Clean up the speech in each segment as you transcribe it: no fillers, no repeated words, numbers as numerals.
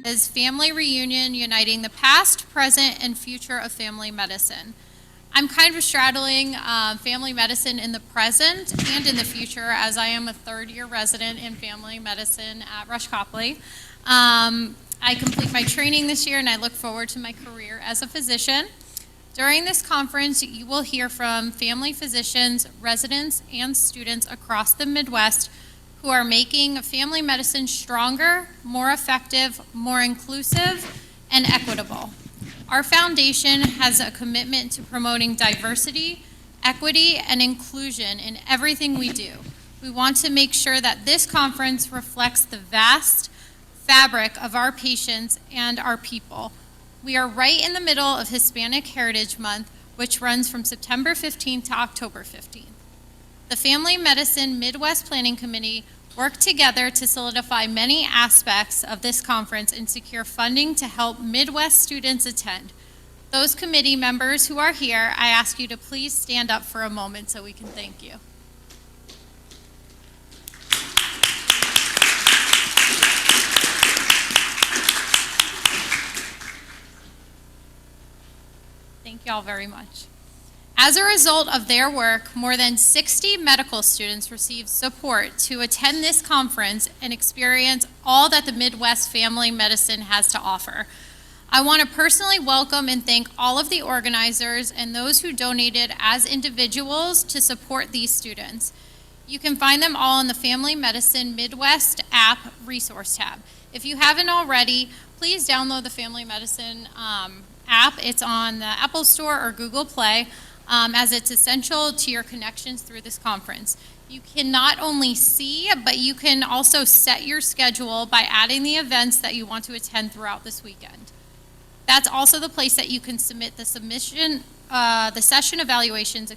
is Family Reunion, uniting the past, present, and future of family medicine. I'm kind of straddling family medicine in the present and in the future, as I am a third-year resident in family medicine at Rush Copley. I complete my training this year, and I look forward to my career as a physician. During this conference, you will hear from family physicians, residents, and students across the Midwest who are making family medicine stronger, more effective, more inclusive, and equitable. Our foundation has a commitment to promoting diversity, equity, and inclusion in everything we do. We want to make sure that this conference reflects the vast fabric of our patients and our people. We are right in the middle of Hispanic Heritage Month, which runs from September 15th to October 15th. The Family Medicine Midwest Planning Committee worked together to solidify many aspects of this conference and secure funding to help Midwest students attend. Those committee members who are here, I ask you to please stand up for a moment so we can thank you. Thank you all very much. As a result of their work, more than 60 medical students received support to attend this conference and experience all that the Midwest Family Medicine has to offer. I want to personally welcome and thank all of the organizers and those who donated as individuals to support these students. You can find them all in the Family Medicine Midwest app resource tab. If you haven't already, please download the Family Medicine app. It's on the Apple Store or Google Play, as it's essential to your connections through this conference. You can not only see, but you can also set your schedule by adding the events that you want to attend throughout this weekend. That's also the place that you can submit the session evaluations,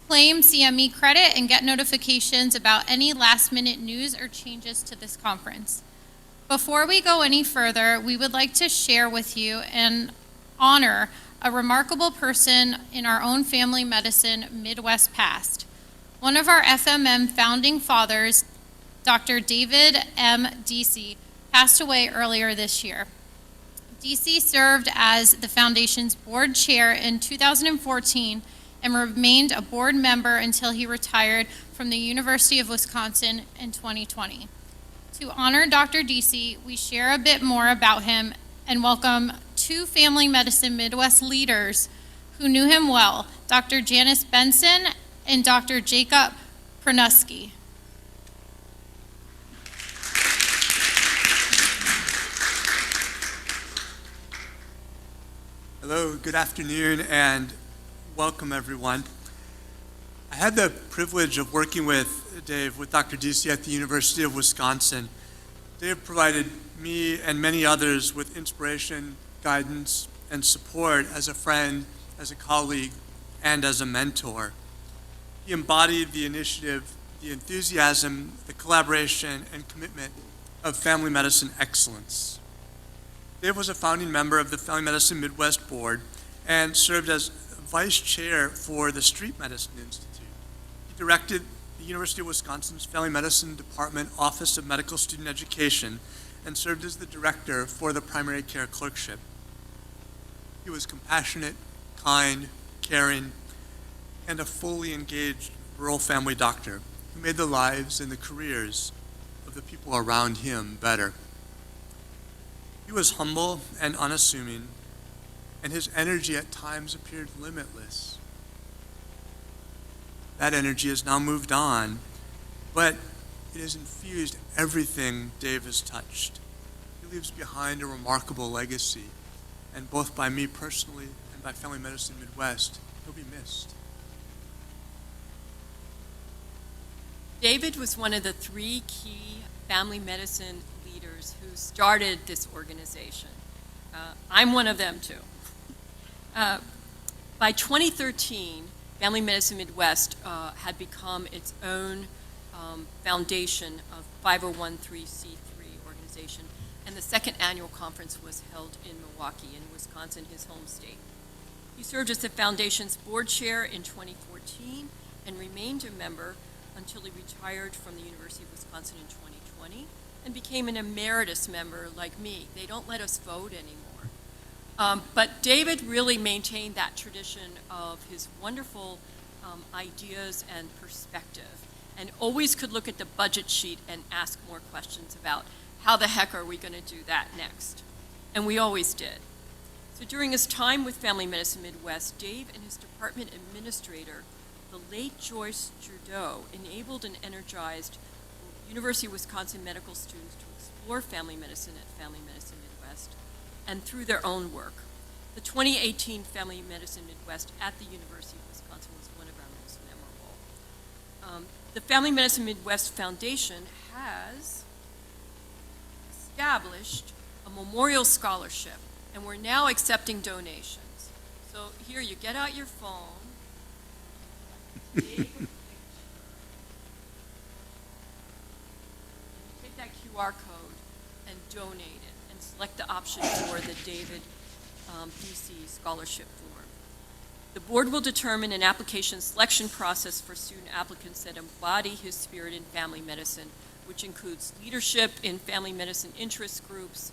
claim CME credit, and get notifications about any last-minute news or changes to this conference. Before we go any further, we would like to share with you and honor a remarkable person in our own family medicine Midwest past. One of our FMM founding fathers, Dr. David M. Deasy, passed away earlier this year. Deasy served as the foundation's board chair in 2014 and remained a board member until he retired from the University of Wisconsin in 2020. To honor Dr. Deasy, we share a bit more about him and welcome two Family Medicine Midwest leaders who knew him well, Dr. Janice Benson and Dr. Jacob Pranuski. Hello, good afternoon, and welcome everyone. I had the privilege of working with Dr. Deasy at the University of Wisconsin. Dave provided me and many others with inspiration, guidance, and support as a friend, as a colleague, and as a mentor. He embodied the initiative, the enthusiasm, the collaboration, and commitment of family medicine excellence. Dave was a founding member of the Family Medicine Midwest Board and served as vice chair for the Street Medicine Institute. He directed the University of Wisconsin's Family Medicine Department Office of Medical Student Education and served as the director for the primary care clerkship. He was compassionate, kind, caring, and a fully engaged rural family doctor who made the lives and the careers of the people around him better. He was humble and unassuming, and his energy at times appeared limitless. That energy has now moved on, but it has infused everything Dave has touched. He leaves behind a remarkable legacy, and both by me personally and by Family Medicine Midwest, he'll be missed. David was one of the three key family medicine leaders who started this organization. I'm one of them too. By 2013, Family Medicine Midwest had become its own foundation of 501(c)(3) organization, and the second annual conference was held in Milwaukee, in Wisconsin, his home state. He served as the foundation's board chair in 2014 and remained a member until he retired from the University of Wisconsin in 2020 and became an emeritus member like me. They don't let us vote anymore. But David really maintained that tradition of his wonderful ideas and perspective, and always could look at the budget sheet and ask more questions about how the heck are we going to do that next? And we always did. So during his time with Family Medicine Midwest, Dave and his department administrator, the late Joyce Trudeau, enabled and energized University of Wisconsin medical students to explore family medicine at Family Medicine Midwest and through their own work. The 2018 Family Medicine Midwest at the University of Wisconsin was one of our most memorable. The Family Medicine Midwest Foundation has established a memorial scholarship, and we're now accepting donations. So here, you get out your phone. Take that QR code and donate it, and select the option for the David DC scholarship form. The board will determine an application selection process for student applicants that embody his spirit in family medicine, which includes leadership in family medicine interest groups,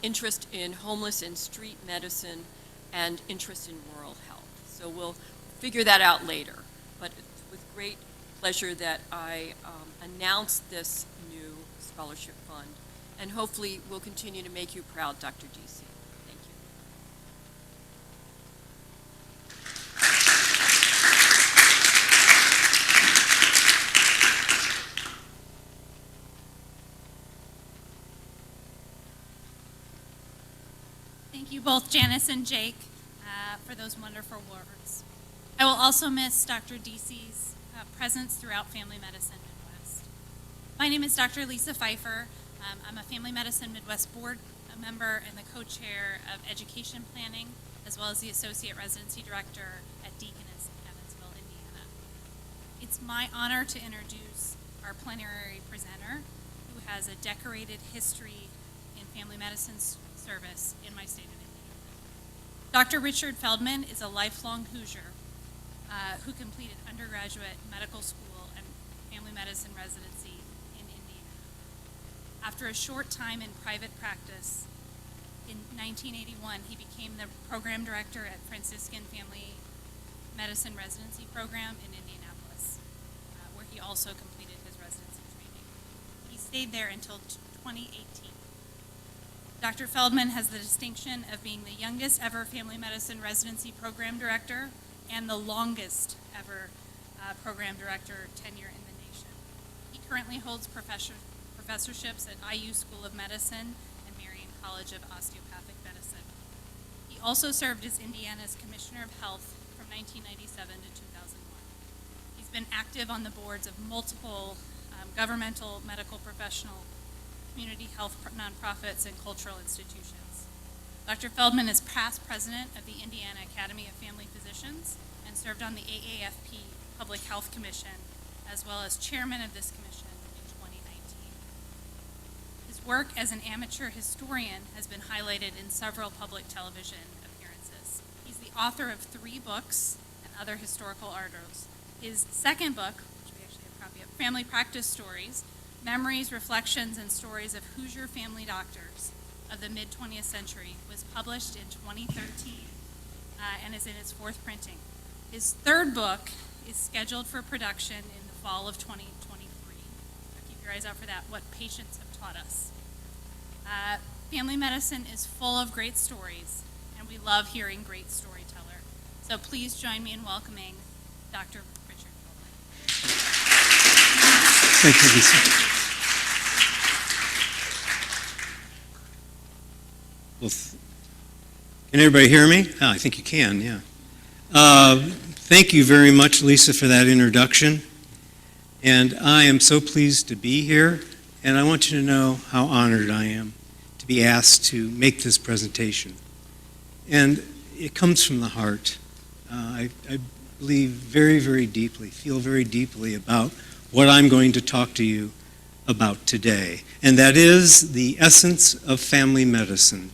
interest in homeless and street medicine, and interest in rural health. So we'll figure that out later. But it's with great pleasure that I announce this new scholarship fund, and hopefully we'll continue to make you proud, Dr. DC. Thank you. Thank you both, Janice and Jake, for those wonderful words. I will also miss Dr. DC's presence throughout Family Medicine Midwest. My name is Dr. Lisa Pfeiffer. I'm a Family Medicine Midwest board member and the co-chair of education planning, as well as the associate residency director at Deaconess in Evansville, Indiana. It's my honor to introduce our plenary presenter, who has a decorated history in family medicine service in my state of Indiana. Dr. Richard Feldman is a lifelong Hoosier who completed undergraduate medical school and family medicine residency in Indiana. After a short time in private practice, in 1981, he became the program director at Franciscan Family Medicine Residency Program in Indianapolis, where he also completed his residency training. He stayed there until 2018. Dr. Feldman has the distinction of being the youngest ever family medicine residency program director and the longest ever program director tenure in the nation. He currently holds professorships at IU School of Medicine and Marion College of Osteopathic Medicine. He also served as Indiana's Commissioner of Health from 1997 to 2001. He's been active on the boards of multiple governmental, medical professional, community health nonprofits, and cultural institutions. Dr. Feldman is past president of the Indiana Academy of Family Physicians and served on the FAAFP Public Health Commission, as well as chairman of this commission in 2019. His work as an amateur historian has been highlighted in several public television appearances. He's the author of 3 books and other historical articles. His second book, which we actually have a copy of, Family Practice Stories, Memories, Reflections, and Stories of Hoosier Family Doctors of the mid-20th century, was published in 2013 and is in its 4th printing. His 3rd book is scheduled for production in the fall of 2023. So keep your eyes out for that, What Patients Have Taught Us. Family medicine is full of great stories, and we love hearing great storyteller. So please join me in welcoming Dr. Richard Feldman. Thank you, Lisa. Well, can everybody hear me? Oh, I think you can, yeah. Thank you very much, Lisa, for that introduction. And I am so pleased to be here, and I want you to know how honored I am to be asked to make this presentation. And it comes from the heart. I believe very, very deeply, feel very deeply about what I'm going to talk to you about today. And that is the essence of family medicine,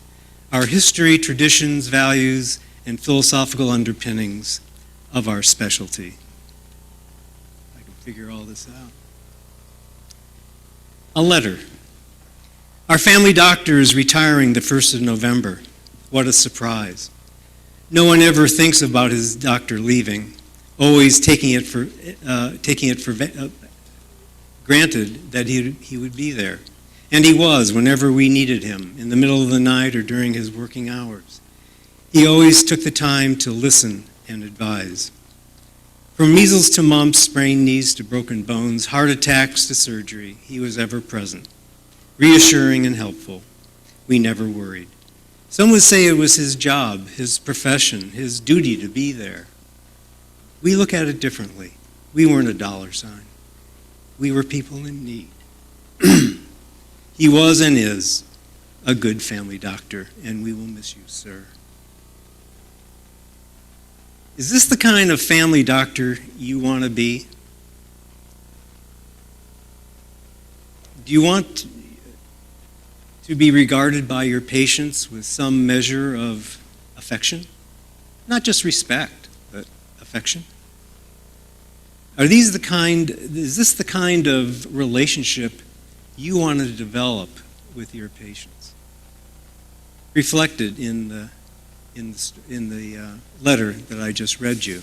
our history, traditions, values, and philosophical underpinnings of our specialty. I can figure all this out. A letter Our family doctor is retiring the 1st of November. What a surprise. No one ever thinks about his doctor leaving, always taking it for granted that he would be there. And he was whenever we needed him, in the middle of the night or during his working hours. He always took the time to listen and advise. From measles to mumps, sprained knees to broken bones, heart attacks to surgery, he was ever present, reassuring and helpful. We never worried. Some would say it was his job, his profession, his duty to be there. We look at it differently. We weren't a dollar sign. We were people in need. He was and is a good family doctor, and we will miss you, sir. Is this the kind of family doctor you want to be? Do you want to be regarded by your patients with some measure of affection? Not just respect, but affection? Is this the kind of relationship you want to develop with your patients? Reflected in the letter that I just read you.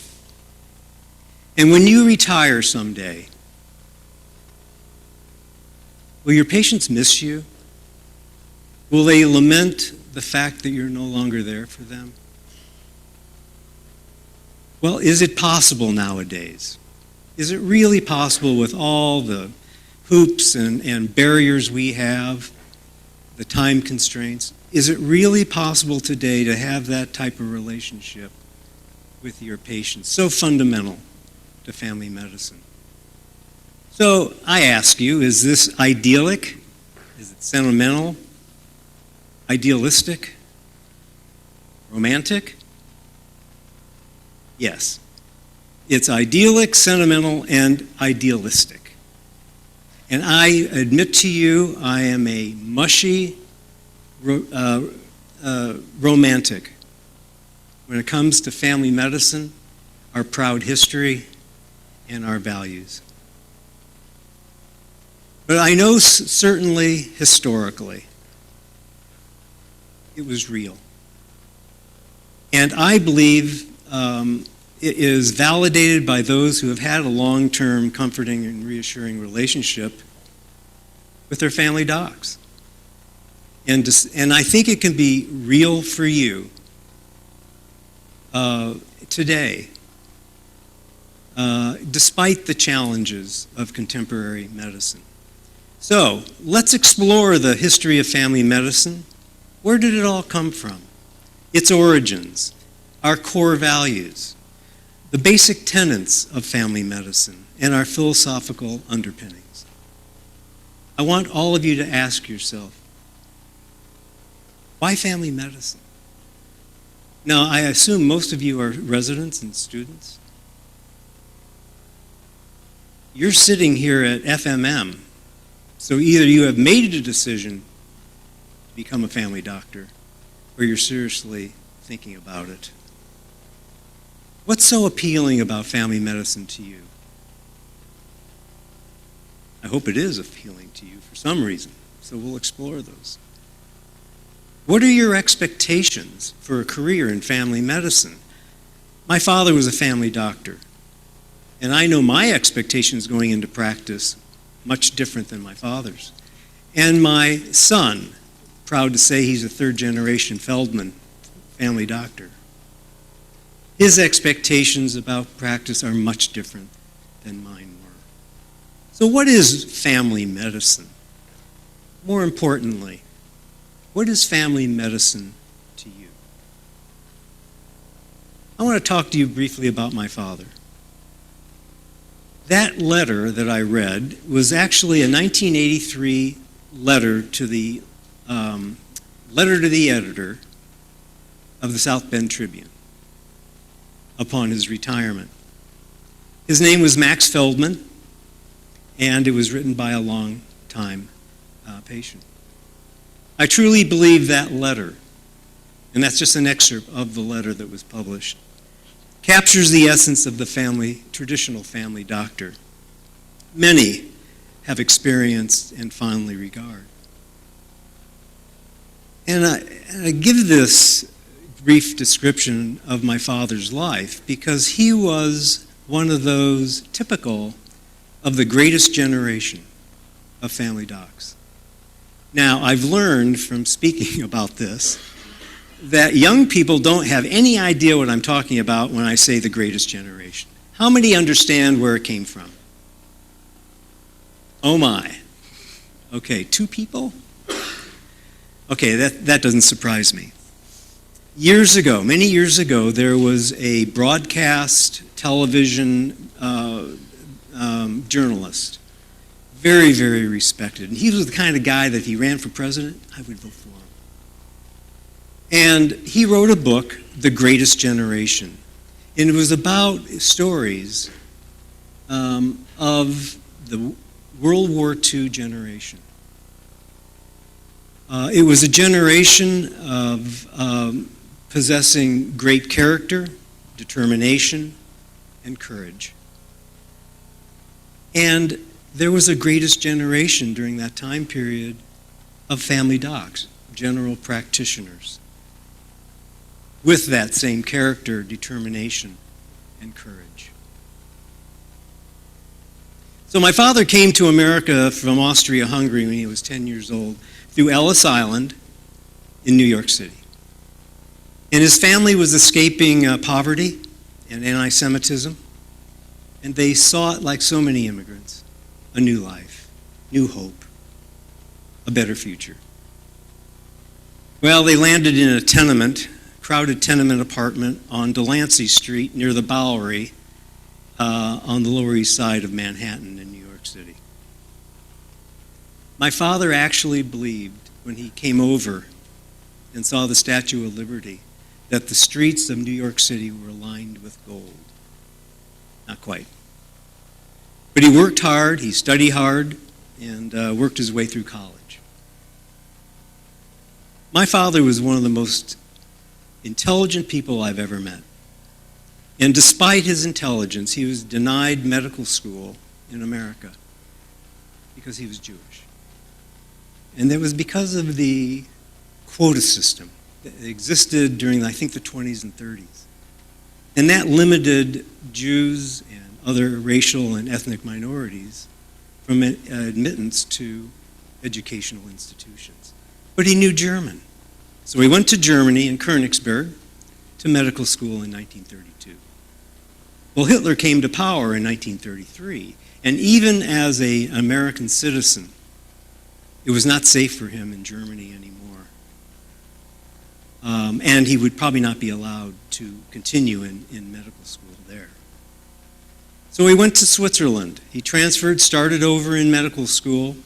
And when you retire someday, will your patients miss you? Will they lament the fact that you're no longer there for them? Well, is it possible nowadays? Is it really possible with all the hoops and barriers we have, the time constraints? Is it really possible today to have that type of relationship with your patients, so fundamental to family medicine? So I ask you, is this idyllic? Is it sentimental? Idealistic? Romantic? Yes. It's idyllic, sentimental, and idealistic. And I admit to you, I am a mushy romantic when it comes to family medicine, our proud history, and our values. But I know certainly historically it was real. And I believe it is validated by those who have had a long-term comforting and reassuring relationship with their family docs. And I think it can be real for you today, despite the challenges of contemporary medicine. So let's explore the history of family medicine. Where did it all come from? Its origins, our core values, the basic tenets of family medicine, and our philosophical underpinnings. I want all of you to ask yourself, why family medicine? Now, I assume most of you are residents and students. You're sitting here at FMM, so either you have made a decision to become a family doctor, or you're seriously thinking about it. What's so appealing about family medicine to you? I hope it is appealing to you for some reason, so we'll explore those. What are your expectations for a career in family medicine? My father was a family doctor, and I know my expectations going into practice much different than my father's. And my son, proud to say he's a third-generation Feldman family doctor. His expectations about practice are much different than mine were. So what is family medicine? More importantly, what is family medicine to you? I want to talk to you briefly about my father. That letter that I read was actually a 1983 letter to the editor of the South Bend Tribune upon his retirement. His name was Max Feldman, and it was written by a long-time patient. I truly believe that letter, and that's just an excerpt of the letter that was published, captures the essence of the traditional family doctor many have experienced and fondly regard. And I give this brief description of my father's life because he was one of those typical of the greatest generation of family docs. Now, I've learned from speaking about this that young people don't have any idea what I'm talking about when I say the greatest generation. How many understand where it came from? Oh my. Okay, 2 people? Okay, that doesn't surprise me. Years ago, many years ago, there was a broadcast television journalist, very, very respected. And he was the kind of guy that if he ran for president, I would vote for him. And he wrote a book, The Greatest Generation. And it was about stories of the World War II generation. It was a generation of possessing great character, determination, and courage. And there was a greatest generation during that time period of family docs, general practitioners, with that same character, determination, and courage. So my father came to America from Austria-Hungary when he was 10 years old through Ellis Island in New York City. And his family was escaping poverty and anti-Semitism, and they sought, like so many immigrants, a new life, new hope, a better future. Well, they landed in a crowded tenement apartment on Delancey Street near the Bowery on the Lower East Side of Manhattan in New York City. My father actually believed when he came over and saw the Statue of Liberty that the streets of New York City were lined with gold. Not quite. But he worked hard, he studied hard, and worked his way through college. My father was one of the most intelligent people I've ever met. And despite his intelligence, he was denied medical school in America because he was Jewish. And that was because of the quota system that existed during, I think, the 20s and 30s. And that limited Jews and other racial and ethnic minorities from admittance to educational institutions. But he knew German. So he went to Germany in Königsberg to medical school in 1932. Well, Hitler came to power in 1933, and even as an American citizen, it was not safe for him in Germany anymore. And he would probably not be allowed to continue in medical school there. So he went to Switzerland. He transferred, started over in medical school,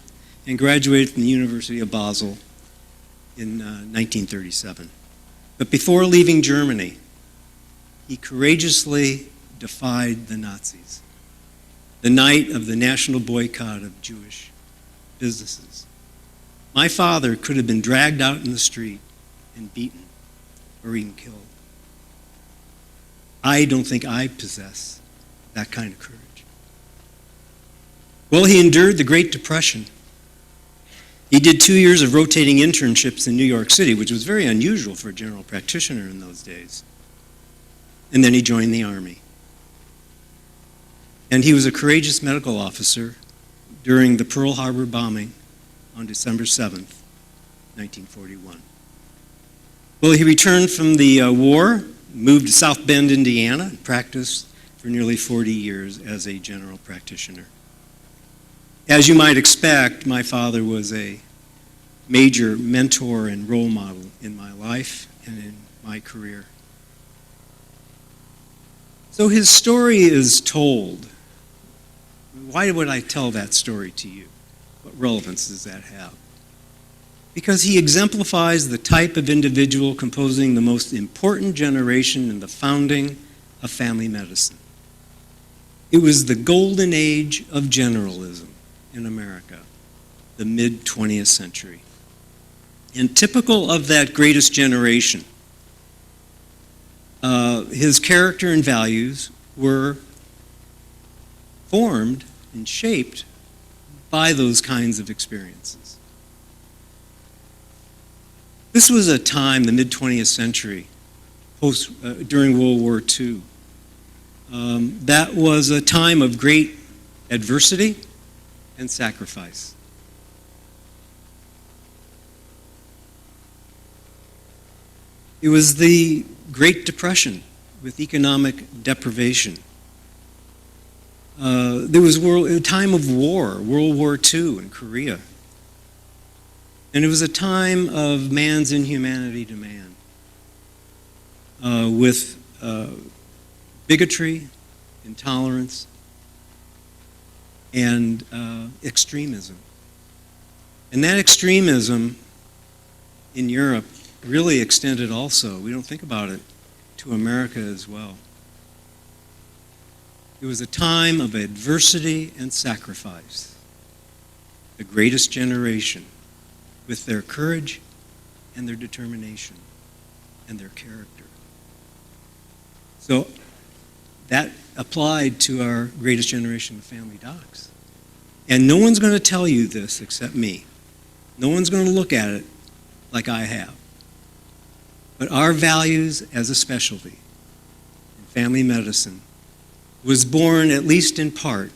and graduated from the University of Basel in 1937. But before leaving Germany, he courageously defied the Nazis the night of the national boycott of Jewish businesses. My father could have been dragged out in the street and beaten or even killed. I don't think I possess that kind of courage. Well, he endured the Great Depression. He did 2 years of rotating internships in New York City, which was very unusual for a general practitioner in those days. And then he joined the Army. And he was a courageous medical officer during the Pearl Harbor bombing on December 7th, 1941. Well, he returned from the war, moved to South Bend, Indiana, and practiced for nearly 40 years as a general practitioner. As you might expect, my father was a major mentor and role model in my life and in my career. So his story is told. Why would I tell that story to you? What relevance does that have? Because he exemplifies the type of individual composing the most important generation in the founding of family medicine. It was the golden age of generalism in America, the mid-20th century. And typical of that greatest generation, his character and values were formed and shaped by those kinds of experiences. This was a time, the mid-20th century, during World War II. That was a time of great adversity and sacrifice. It was the Great Depression with economic deprivation. There was a time of war, World War II in Korea. And it was a time of man's inhumanity to man, with bigotry, intolerance, and extremism. And that extremism in Europe really extended also, we don't think about it, to America as well. It was a time of adversity and sacrifice. The greatest generation, with their courage and their determination and their character. So that applied to our greatest generation of family docs. And no one's going to tell you this except me. No one's going to look at it like I have. But our values as a specialty in family medicine was born, at least in part,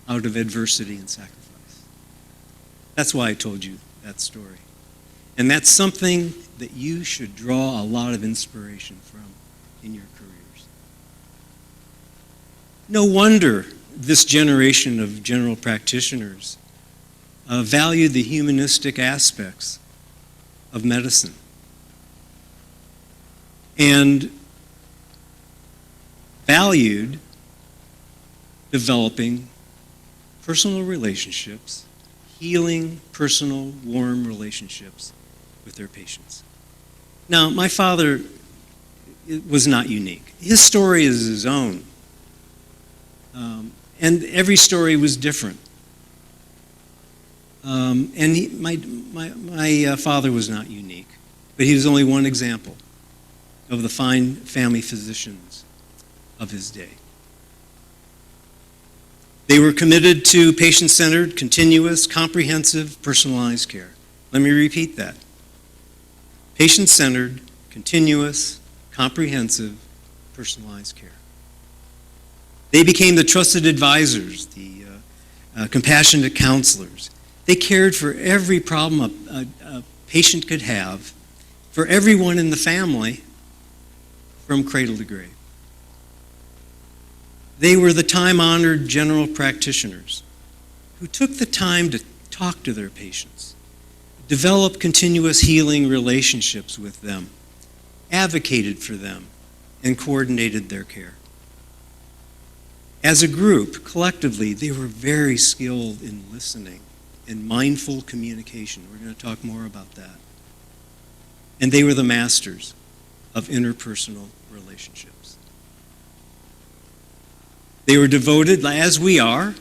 out of adversity and sacrifice. That's why I told you that story. And that's something that you should draw a lot of inspiration from in your careers. No wonder this generation of general practitioners valued the humanistic aspects of medicine and valued developing personal relationships, healing personal, warm relationships with their patients. Now, my father was not unique. His story is his own. And every story was different. And my father was not unique, but he was only one example of the fine family physicians of his day. They were committed to patient-centered, continuous, comprehensive, personalized care. Let me repeat that. Patient-centered, continuous, comprehensive, personalized care. They became the trusted advisors, the compassionate counselors. They cared for every problem a patient could have, for everyone in the family, from cradle to grave. They were the time-honored general practitioners who took the time to talk to their patients, develop continuous healing relationships with them, advocated for them, and coordinated their care. As a group, collectively, they were very skilled in listening and mindful communication. We're going to talk more about that. And they were the masters of interpersonal relationships. They were devoted, as we are,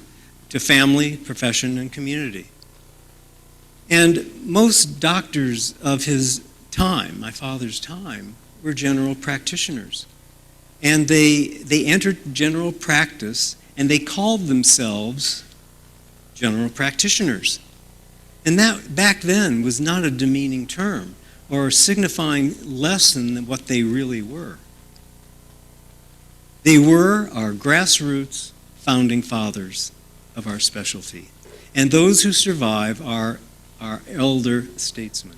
to family, profession, and community. And most doctors of his time, my father's time, were general practitioners. And they entered general practice, and they called themselves general practitioners. And that, back then, was not a demeaning term or signifying less than what they really were. They were our grassroots founding fathers of our specialty. And those who survive are our elder statesmen.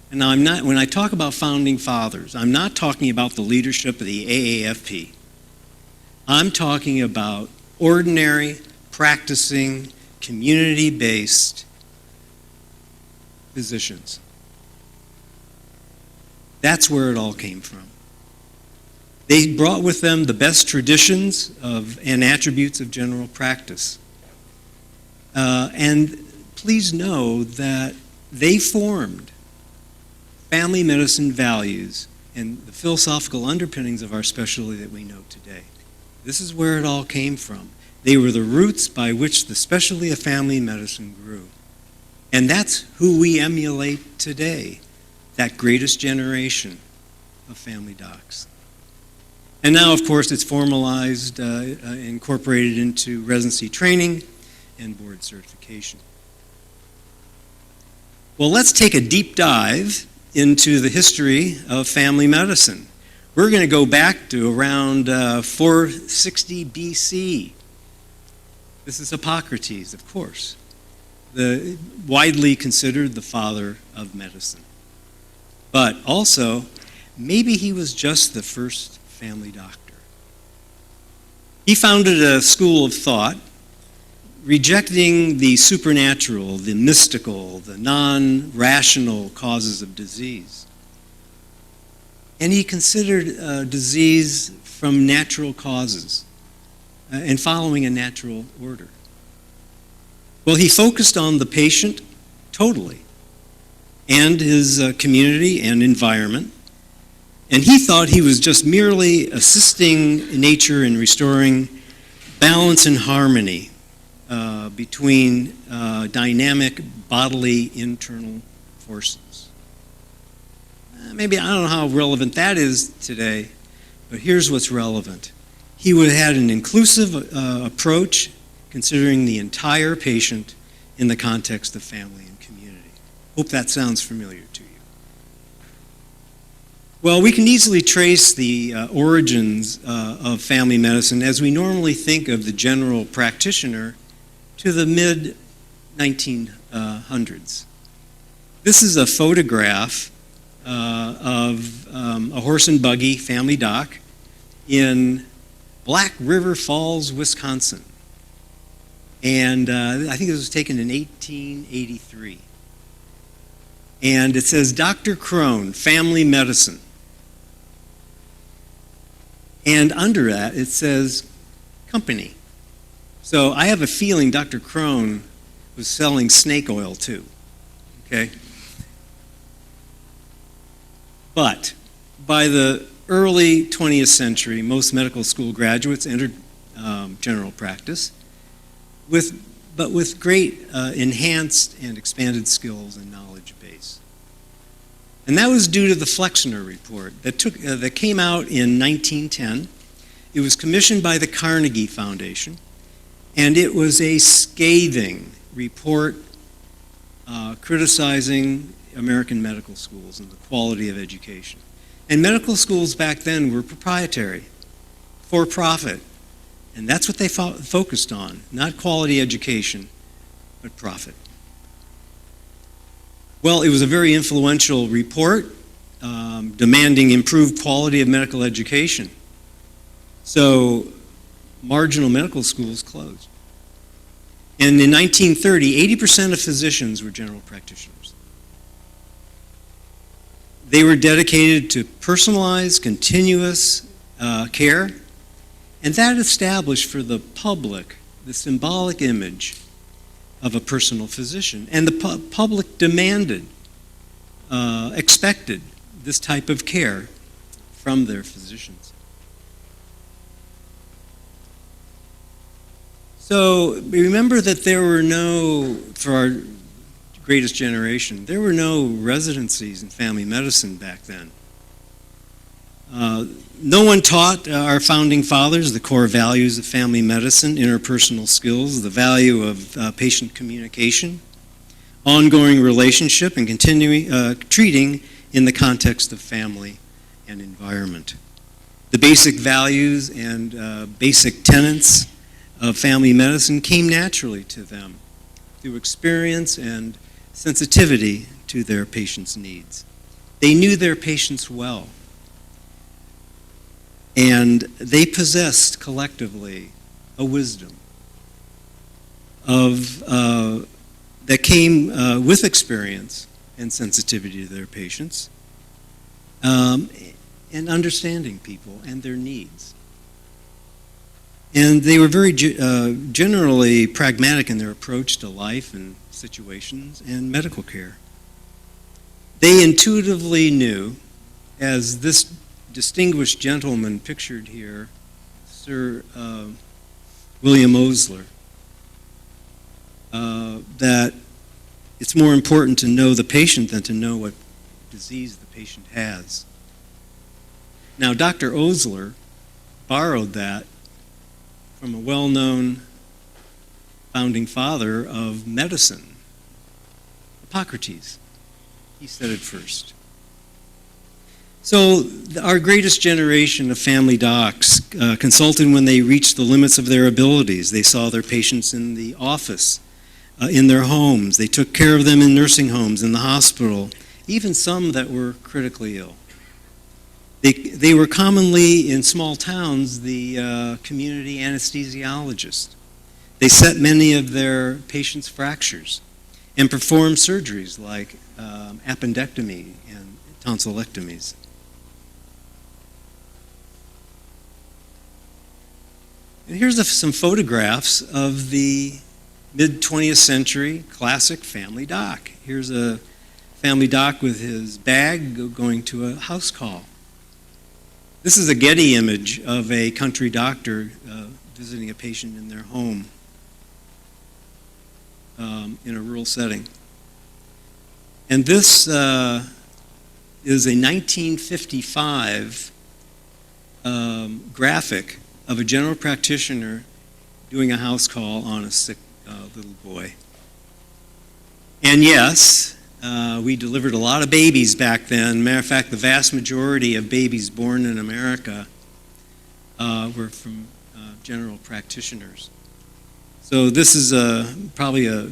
And now when I talk about founding fathers, I'm not talking about the leadership of the FAAFP. I'm talking about ordinary, practicing, community-based physicians. That's where it all came from. They brought with them the best traditions and attributes of general practice. And please know that they formed family medicine values and the philosophical underpinnings of our specialty that we know today. This is where it all came from. They were the roots by which the specialty of family medicine grew. And that's who we emulate today, that greatest generation of family docs. And now, of course, it's formalized, incorporated into residency training and board certification. Well, let's take a deep dive into the history of family medicine. We're going to go back to around 460 BC. This is Hippocrates, of course, widely considered the father of medicine. But also, maybe he was just the first family doctor. He founded a school of thought, rejecting the supernatural, the mystical, the non-rational causes of disease. And he considered disease from natural causes and following a natural order. Well, he focused on the patient totally, and his community and environment. And he thought he was just merely assisting nature in restoring balance and harmony between dynamic bodily internal forces. Maybe, I don't know how relevant that is today, but here's what's relevant. He would have had an inclusive approach, considering the entire patient in the context of family and community. Hope that sounds familiar to you. Well, we can easily trace the origins of family medicine as we normally think of the general practitioner to the mid-1900s. This is a photograph of a horse and buggy family doc in Black River Falls, Wisconsin. And I think it was taken in 1883. And it says, Dr. Crone, Family Medicine. And under that, it says, company. So I have a feeling Dr. Crone was selling snake oil too, okay? But by the early 20th century, most medical school graduates entered general practice, but with great enhanced and expanded skills and knowledge base. And that was due to the Flexner report that came out in 1910. It was commissioned by the Carnegie Foundation, and it was a scathing report criticizing American medical schools and the quality of education. And medical schools back then were proprietary, for profit, and that's what they focused on, not quality education, but profit. Well, it was a very influential report demanding improved quality of medical education. So marginal medical schools closed. And in 1930, 80% of physicians were general practitioners. They were dedicated to personalized, continuous care, and that established for the public the symbolic image of a personal physician. And the public demanded, expected this type of care from their physicians. So remember that there were no, for our greatest generation, there were no residencies in family medicine back then. No one taught our founding fathers the core values of family medicine, interpersonal skills, the value of patient communication, ongoing relationship, and continuing treating in the context of family and environment. The basic values and basic tenets of family medicine came naturally to them through experience and sensitivity to their patients' needs. They knew their patients well, and they possessed collectively a wisdom of that came with experience and sensitivity to their patients, and understanding people and their needs. And they were very generally pragmatic in their approach to life and situations and medical care. They intuitively knew, as this distinguished gentleman pictured here, Sir William Osler, that it's more important to know the patient than to know what disease the patient has. Now, Dr. Osler borrowed that from a well-known founding father of medicine, Hippocrates. He said it first. So our greatest generation of family docs consulted when they reached the limits of their abilities. They saw their patients in the office, in their homes. They took care of them in nursing homes, in the hospital, even some that were critically ill. They were commonly, in small towns, the community anesthesiologist. They set many of their patients' fractures and performed surgeries like appendectomy and tonsillectomies. And here's some photographs of the mid-20th century classic family doc. Here's a family doc with his bag going to a house call. This is a Getty image of a country doctor visiting a patient in their home in a rural setting. And this is a 1955 graphic of a general practitioner doing a house call on a sick little boy. And yes, we delivered a lot of babies back then. Matter of fact, the vast majority of babies born in America were from general practitioners. So this is probably a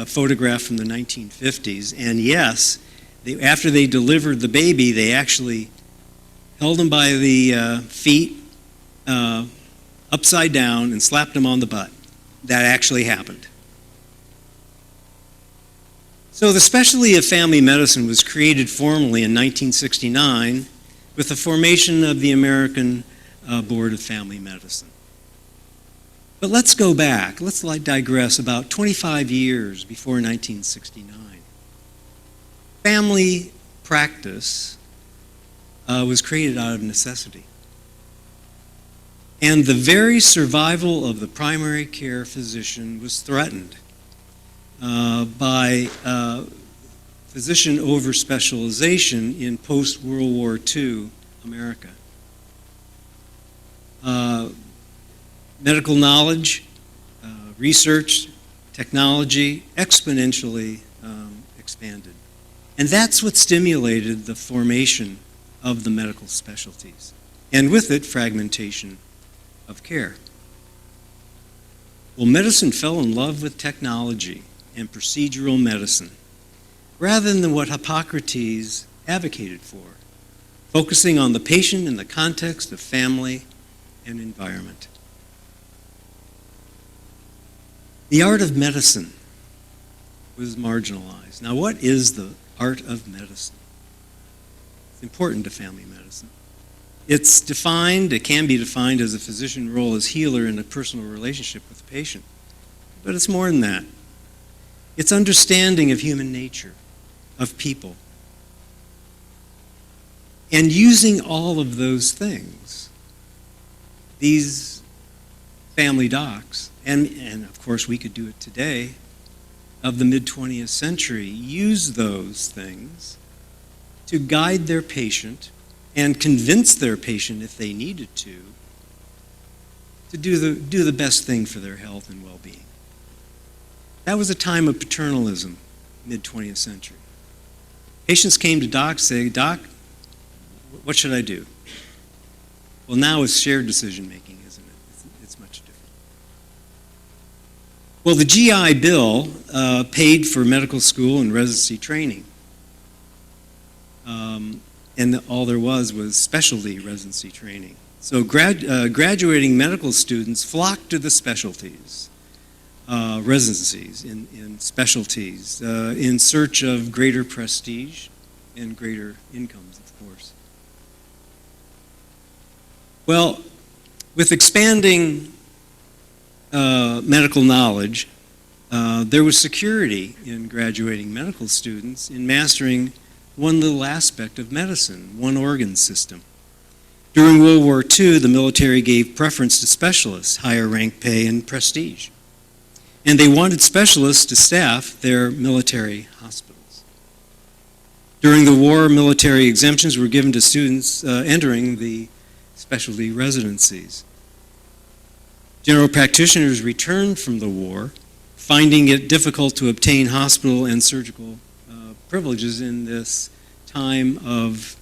photograph from the 1950s. And yes, after they delivered the baby, they actually held him by the feet upside down and slapped him on the butt. That actually happened. So the specialty of family medicine was created formally in 1969 with the formation of the American Board of Family Medicine. But let's go back. Let's digress about 25 years before 1969. Family practice was created out of necessity. And the very survival of the primary care physician was threatened by physician over-specialization in post-World War II America. Medical knowledge, research, technology exponentially expanded. And that's what stimulated the formation of the medical specialties, and with it, fragmentation of care. Well, medicine fell in love with technology and procedural medicine, rather than what Hippocrates advocated for, focusing on the patient in the context of family and environment. The art of medicine was marginalized. Now, what is the art of medicine? It's important to family medicine. It's defined, it can be defined as a physician role as healer in a personal relationship with the patient. But it's more than that. It's understanding of human nature, of people. And using all of those things, these family docs, and of course we could do it today, of the mid-20th century, use those things to guide their patient and convince their patient, if they needed to do the best thing for their health and well-being. That was a time of paternalism, mid-20th century. Patients came to docs saying, "Doc, what should I do?" Well, now it's shared decision-making, isn't it? It's much different. Well, the GI Bill paid for medical school and residency training. And all there was specialty residency training. So graduating medical students flocked to the specialties, residencies in specialties, in search of greater prestige and greater incomes, of course. Well, with expanding medical knowledge, there was security in graduating medical students in mastering one little aspect of medicine, one organ system. During World War II, the military gave preference to specialists, higher rank pay and prestige. And they wanted specialists to staff their military hospitals. During the war, military exemptions were given to students entering the specialty residencies. General practitioners returned from the war finding it difficult to obtain hospital and surgical privileges in this time of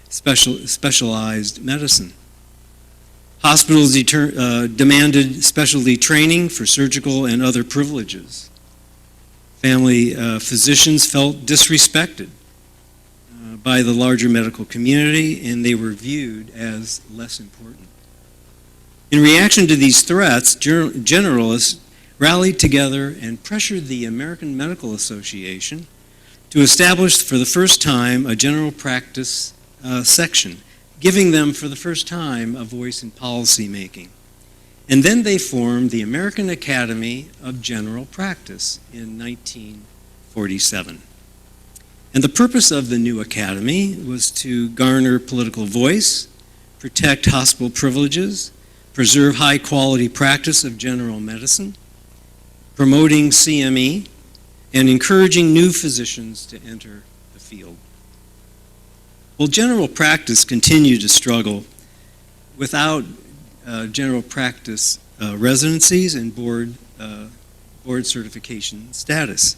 specialized medicine. Hospitals demanded specialty training for surgical and other privileges. Family physicians felt disrespected by the larger medical community, and they were viewed as less important. In reaction to these threats, generalists rallied together and pressured the American Medical Association to establish for the first time a general practice section, giving them for the first time a voice in policy making. And then they formed the American Academy of General Practice in 1947. And the purpose of the new academy was to garner political voice, protect hospital privileges, preserve high-quality practice of general medicine, promoting CME, and encouraging new physicians to enter the field. Well, general practice continued to struggle without general practice residencies and board certification status.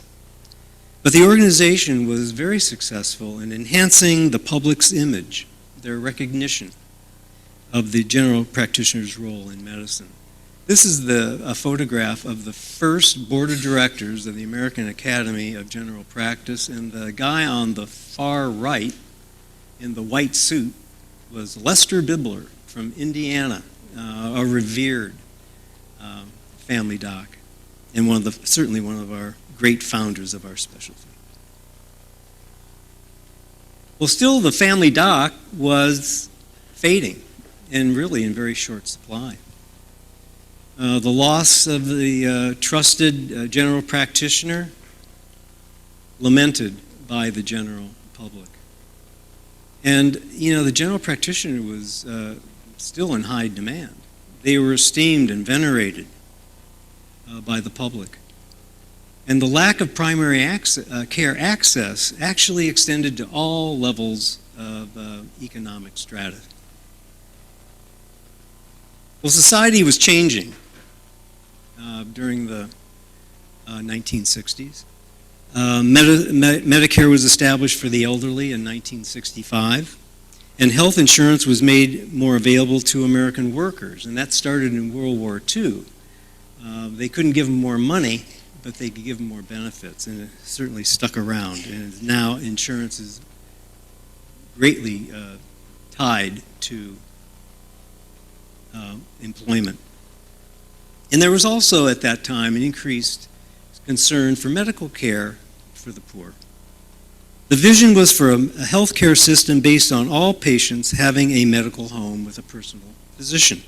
But the organization was very successful in enhancing the public's image, their recognition of the general practitioner's role in medicine. This is a photograph of the first board of directors of the American Academy of General Practice, and the guy on the far right in the white suit was Lester Bibler from Indiana, a revered family doc, and certainly one of our great founders of our specialty. Well, still the family doc was fading, and really in very short supply. The loss of the trusted general practitioner, lamented by the general public. And, the general practitioner was still in high demand. They were esteemed and venerated by the public. And the lack of primary care access actually extended to all levels of economic strata. Well, society was changing during the 1960s. Medicare was established for the elderly in 1965, and health insurance was made more available to American workers, and that started in World War II. They couldn't give them more money, but they could give them more benefits, and it certainly stuck around. And now insurance is greatly tied to employment. And there was also at that time an increased concern for medical care for the poor. The vision was for a healthcare system based on all patients having a medical home with a personal physician.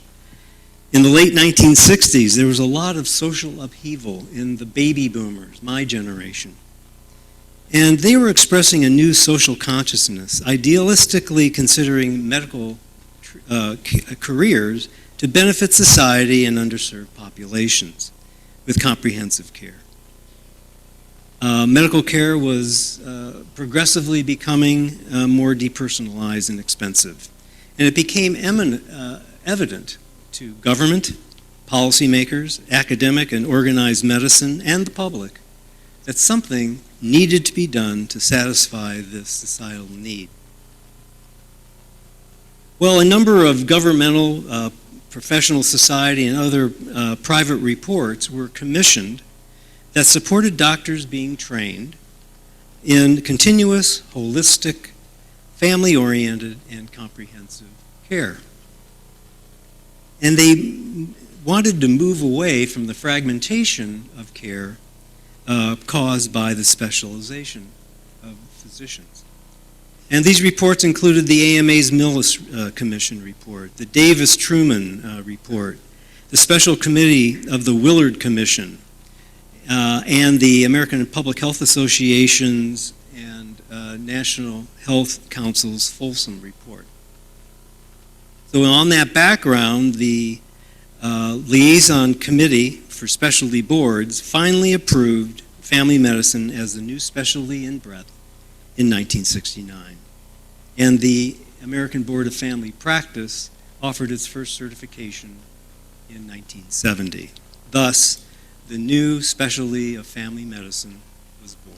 In the late 1960s, there was a lot of social upheaval in the baby boomers, my generation. And they were expressing a new social consciousness, idealistically considering medical careers to benefit society and underserved populations with comprehensive care. Medical care was progressively becoming more depersonalized and expensive. And it became evident to government, policymakers, academic and organized medicine, and the public that something needed to be done to satisfy this societal need. Well, a number of governmental, professional society, and other private reports were commissioned that supported doctors being trained in continuous, holistic, family-oriented, and comprehensive care. And they wanted to move away from the fragmentation of care caused by the specialization of physicians. And these reports included the AMA's Millis Commission report, the Davis-Truman report, the Special Committee of the Willard Commission, and the American Public Health Association's and National Health Council's Folsom report. So on that background, the Liaison Committee for Specialty Boards finally approved family medicine as the new specialty in breadth in 1969. And the American Board of Family Practice offered its first certification in 1970. Thus, the new specialty of family medicine was born.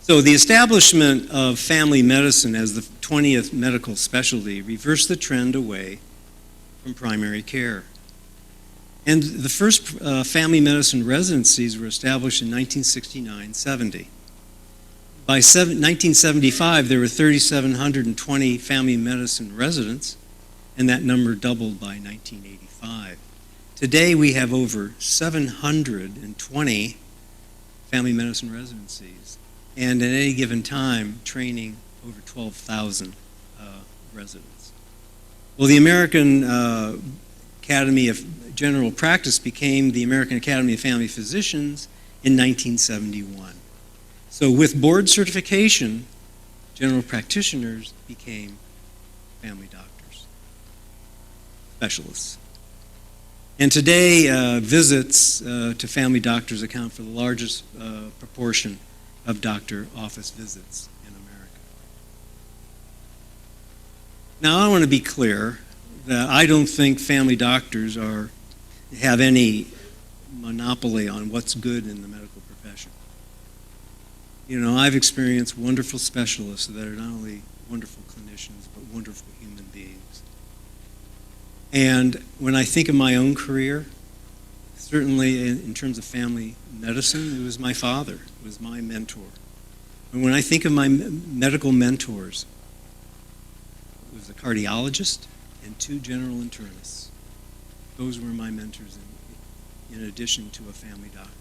So the establishment of family medicine as the 20th medical specialty reversed the trend away from primary care. And the first family medicine residencies were established in 1969-70. By 1975, there were 3,720 family medicine residents, and that number doubled by 1985. Today, we have over 720 family medicine residencies, and at any given time, training over 12,000 residents. Well, the American Academy of General Practice became the American Academy of Family Physicians in 1971. So with board certification, general practitioners became family doctors, specialists. And today, visits to family doctors account for the largest proportion of doctor office visits in America. Now, I want to be clear that I don't think family doctors have any monopoly on what's good in the medical profession. You know, I've experienced wonderful specialists that are not only wonderful clinicians, but wonderful human beings. And when I think of my own career, certainly in terms of family medicine, it was my father, it was my mentor. And when I think of my medical mentors, it was a cardiologist and 2 general internists. Those were my mentors in addition to a family doctor.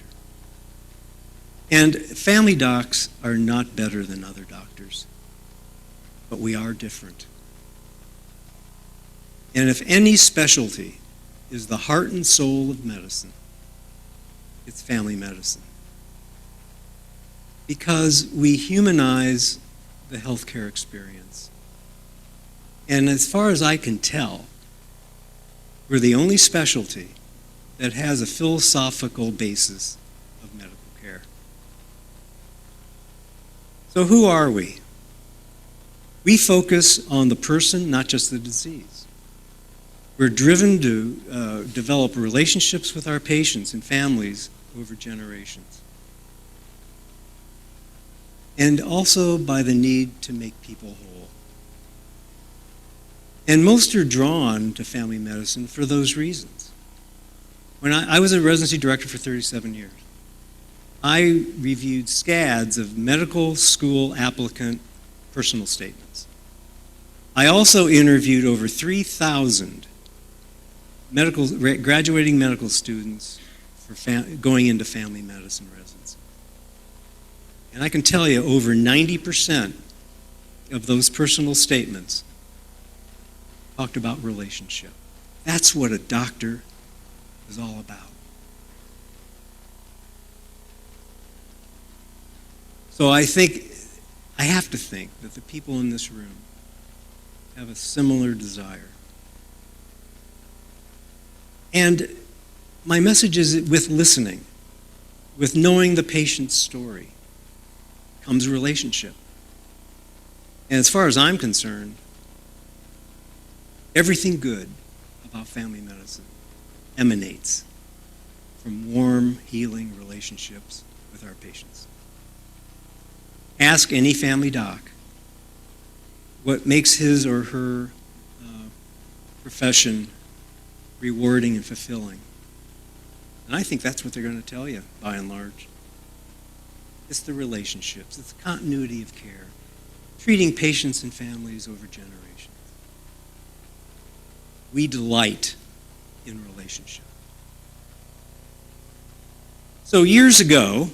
And family docs are not better than other doctors, but we are different. And if any specialty is the heart and soul of medicine, it's family medicine. Because we humanize the healthcare experience. And as far as I can tell, we're the only specialty that has a philosophical basis of medical care. So who are we? We focus on the person, not just the disease. We're driven to develop relationships with our patients and families over generations. And also by the need to make people whole. And most are drawn to family medicine for those reasons. When I was a residency director for 37 years, I reviewed scads of medical school applicant personal statements. I also interviewed over 3,000 graduating medical students for going into family medicine residency. And I can tell you, over 90% of those personal statements talked about relationship. That's what a doctor is all about. So I have to think that the people in this room have a similar desire. And my message is with listening, with knowing the patient's story, comes relationship. And as far as I'm concerned, everything good about family medicine emanates from warm, healing relationships with our patients. Ask any family doc what makes his or her profession rewarding and fulfilling. And I think that's what they're going to tell you, by and large. It's the relationships, it's the continuity of care, treating patients and families over generations. We delight in relationship. So years ago,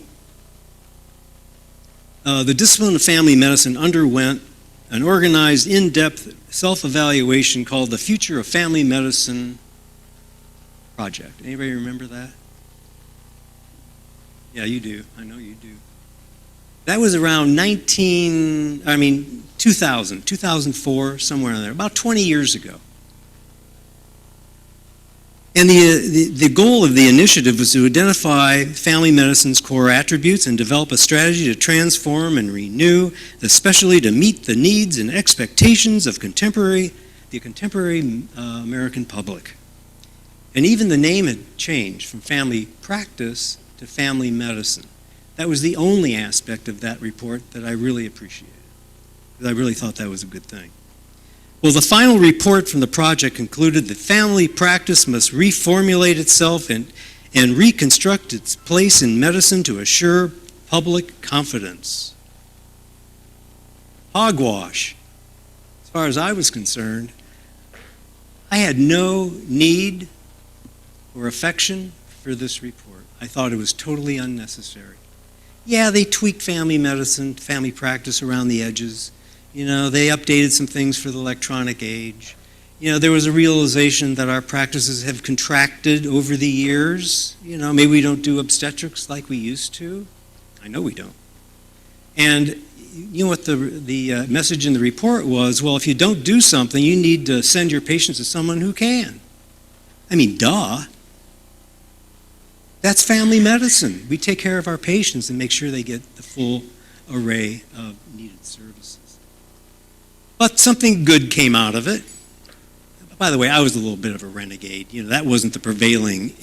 the discipline of family medicine underwent an organized, in-depth self-evaluation called the Future of Family Medicine Project. Anybody remember that? Yeah, you do. I know you do. That was around 2000, 2004, somewhere in there, about 20 years ago. And the goal of the initiative was to identify family medicine's core attributes and develop a strategy to transform and renew, especially to meet the needs and expectations of the contemporary American public. And even the name had changed from family practice to family medicine. That was the only aspect of that report that I really appreciated, because I really thought that was a good thing. Well, the final report from the project concluded that family practice must reformulate itself and reconstruct its place in medicine to assure public confidence. Hogwash. As far as I was concerned, I had no need or affection for this report. I thought it was totally unnecessary. Yeah, they tweaked family medicine, family practice around the edges. You know, they updated some things for the electronic age. You know, there was a realization that our practices have contracted over the years. You know, maybe we don't do obstetrics like we used to. I know we don't. And you know what the message in the report was? Well, if you don't do something, you need to send your patients to someone who can. I mean, duh. That's family medicine. We take care of our patients and make sure they get the full array of needed services. But something good came out of it. By the way, I was a little bit of a renegade. You know, that wasn't the prevailing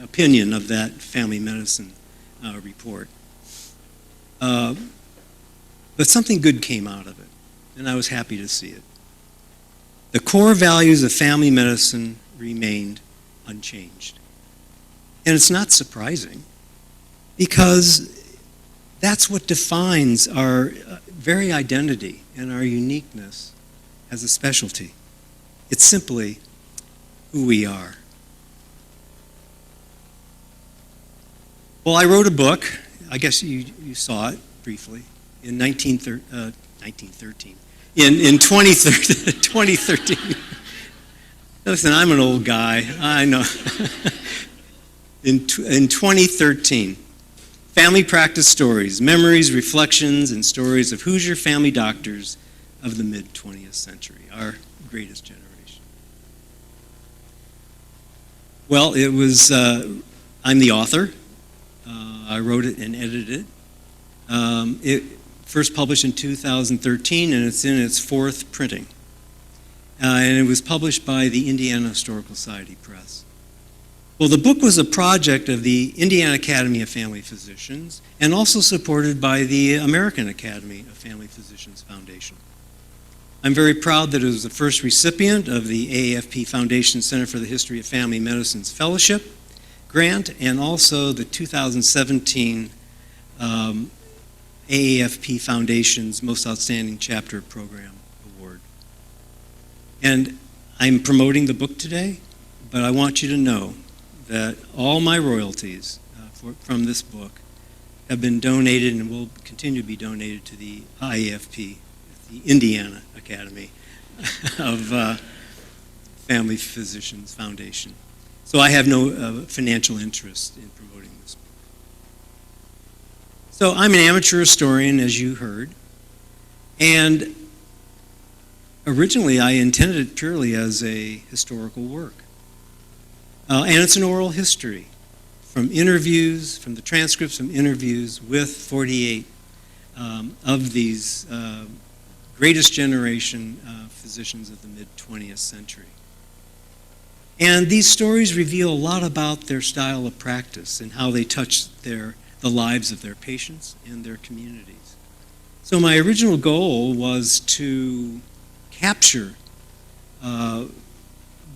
opinion of that family medicine report. But something good came out of it, and I was happy to see it. The core values of family medicine remained unchanged. And it's not surprising, because that's what defines our very identity and our uniqueness as a specialty. It's simply who we are. Well, I wrote a book. I guess you saw it briefly in 2013. In 2013. Listen, I'm an old guy. I know. In 2013, Family Practice Stories, Memories, Reflections, and Stories of Hoosier Family Doctors of the Mid-20th Century, our greatest generation. Well, it was, I'm the author. I wrote it and edited it. It first published in 2013, and it's in its fourth printing. And it was published by the Indiana Historical Society Press. Well, the book was a project of the Indiana Academy of Family Physicians and also supported by the American Academy of Family Physicians Foundation. I'm very proud that it was the first recipient of the AAFP Foundation Center for the History of Family Medicine's Fellowship grant and also the 2017 AAFP Foundation's Most Outstanding Chapter Program Award. And I'm promoting the book today, but I want you to know that all my royalties from this book have been donated and will continue to be donated to the IAFP, the Indiana Academy of Family Physicians Foundation. So I have no financial interest in promoting this book. So I'm an amateur historian, as you heard, and originally I intended it purely as a historical work. And it's an oral history from interviews, from the transcripts from interviews with 48 of these greatest generation physicians of the mid-20th century. And these stories reveal a lot about their style of practice and how they touch the lives of their patients and their communities. So my original goal was to capture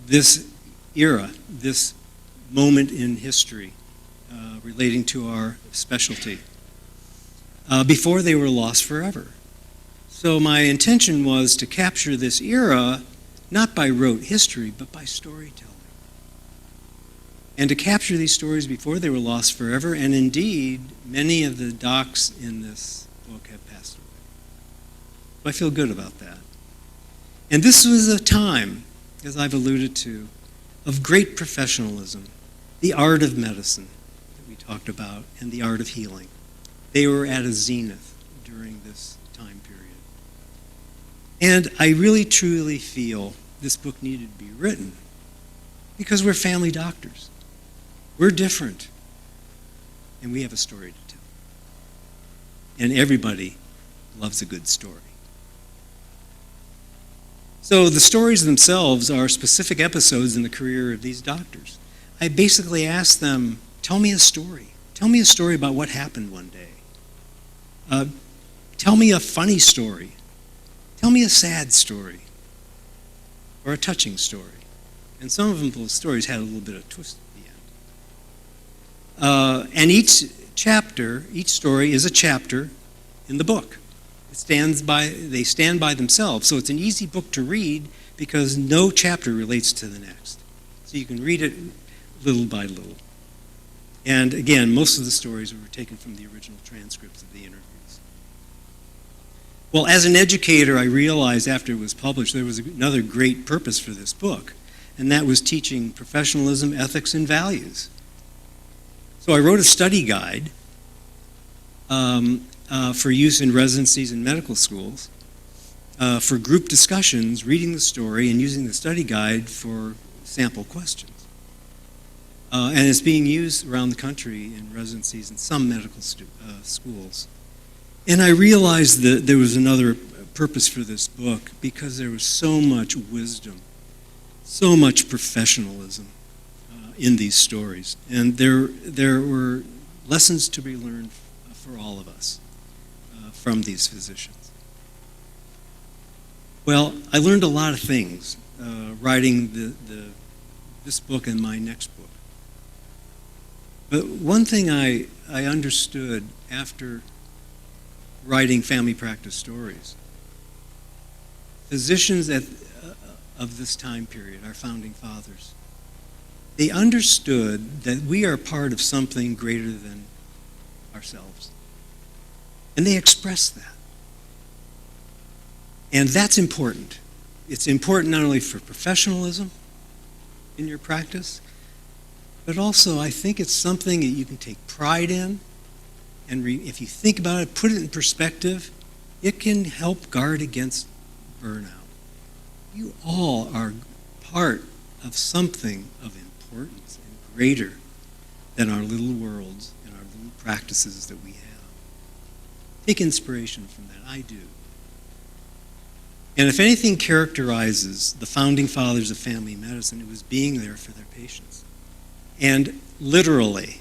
this era, this moment in history relating to our specialty before they were lost forever. So my intention was to capture this era not by rote history, but by storytelling. And to capture these stories before they were lost forever, and indeed, many of the docs in this book have passed away. So I feel good about that. And this was a time, as I've alluded to, of great professionalism, the art of medicine that we talked about, and the art of healing. They were at a zenith during this time period. And I really, truly feel this book needed to be written because we're family doctors. We're different, and we have a story to tell. And everybody loves a good story. So the stories themselves are specific episodes in the career of these doctors. I basically asked them, tell me a story. Tell me a story about what happened one day. Tell me a funny story. Tell me a sad story. Or a touching story. And some of them, those stories had a little bit of a twist at the end. And each story is a chapter in the book. They stand by themselves. So it's an easy book to read because no chapter relates to the next. So you can read it little by little. And again, most of the stories were taken from the original transcripts of the interviews. Well, as an educator, I realized after it was published there was another great purpose for this book, and that was teaching professionalism, ethics, and values. So I wrote a study guide for use in residencies and medical schools for group discussions, reading the story, and using the study guide for sample questions. And it's being used around the country in residencies in some medical schools. And I realized that there was another purpose for this book because there was so much wisdom, so much professionalism in these stories. And there were lessons to be learned for all of us from these physicians. Well, I learned a lot of things writing this book and my next book. But one thing I understood after writing family practice stories, physicians of this time period, our founding fathers, they understood that we are part of something greater than ourselves. And they expressed that. And that's important. It's important not only for professionalism in your practice, but also I think it's something that you can take pride in. And if you think about it, put it in perspective, it can help guard against burnout. You all are part of something of importance and greater than our little worlds and our little practices that we have. Take inspiration from that. I do. And if anything characterizes the founding fathers of family medicine, it was being there for their patients. And literally,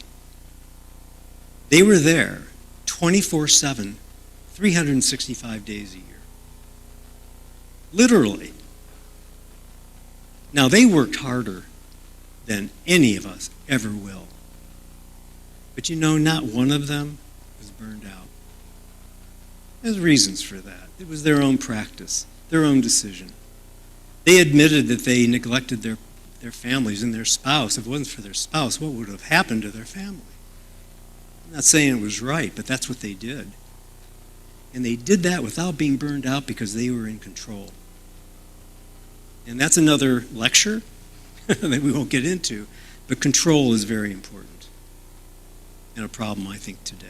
they were there 24/7, 365 days a year. Literally. Now, they worked harder than any of us ever will. But you know, not one of them was burned out. There's reasons for that. It was their own practice, their own decision. They admitted that they neglected their families and their spouse. If it wasn't for their spouse, what would have happened to their family? I'm not saying it was right, but that's what they did. And they did that without being burned out because they were in control. And that's another lecture that we won't get into, but control is very important and a problem, I think, today.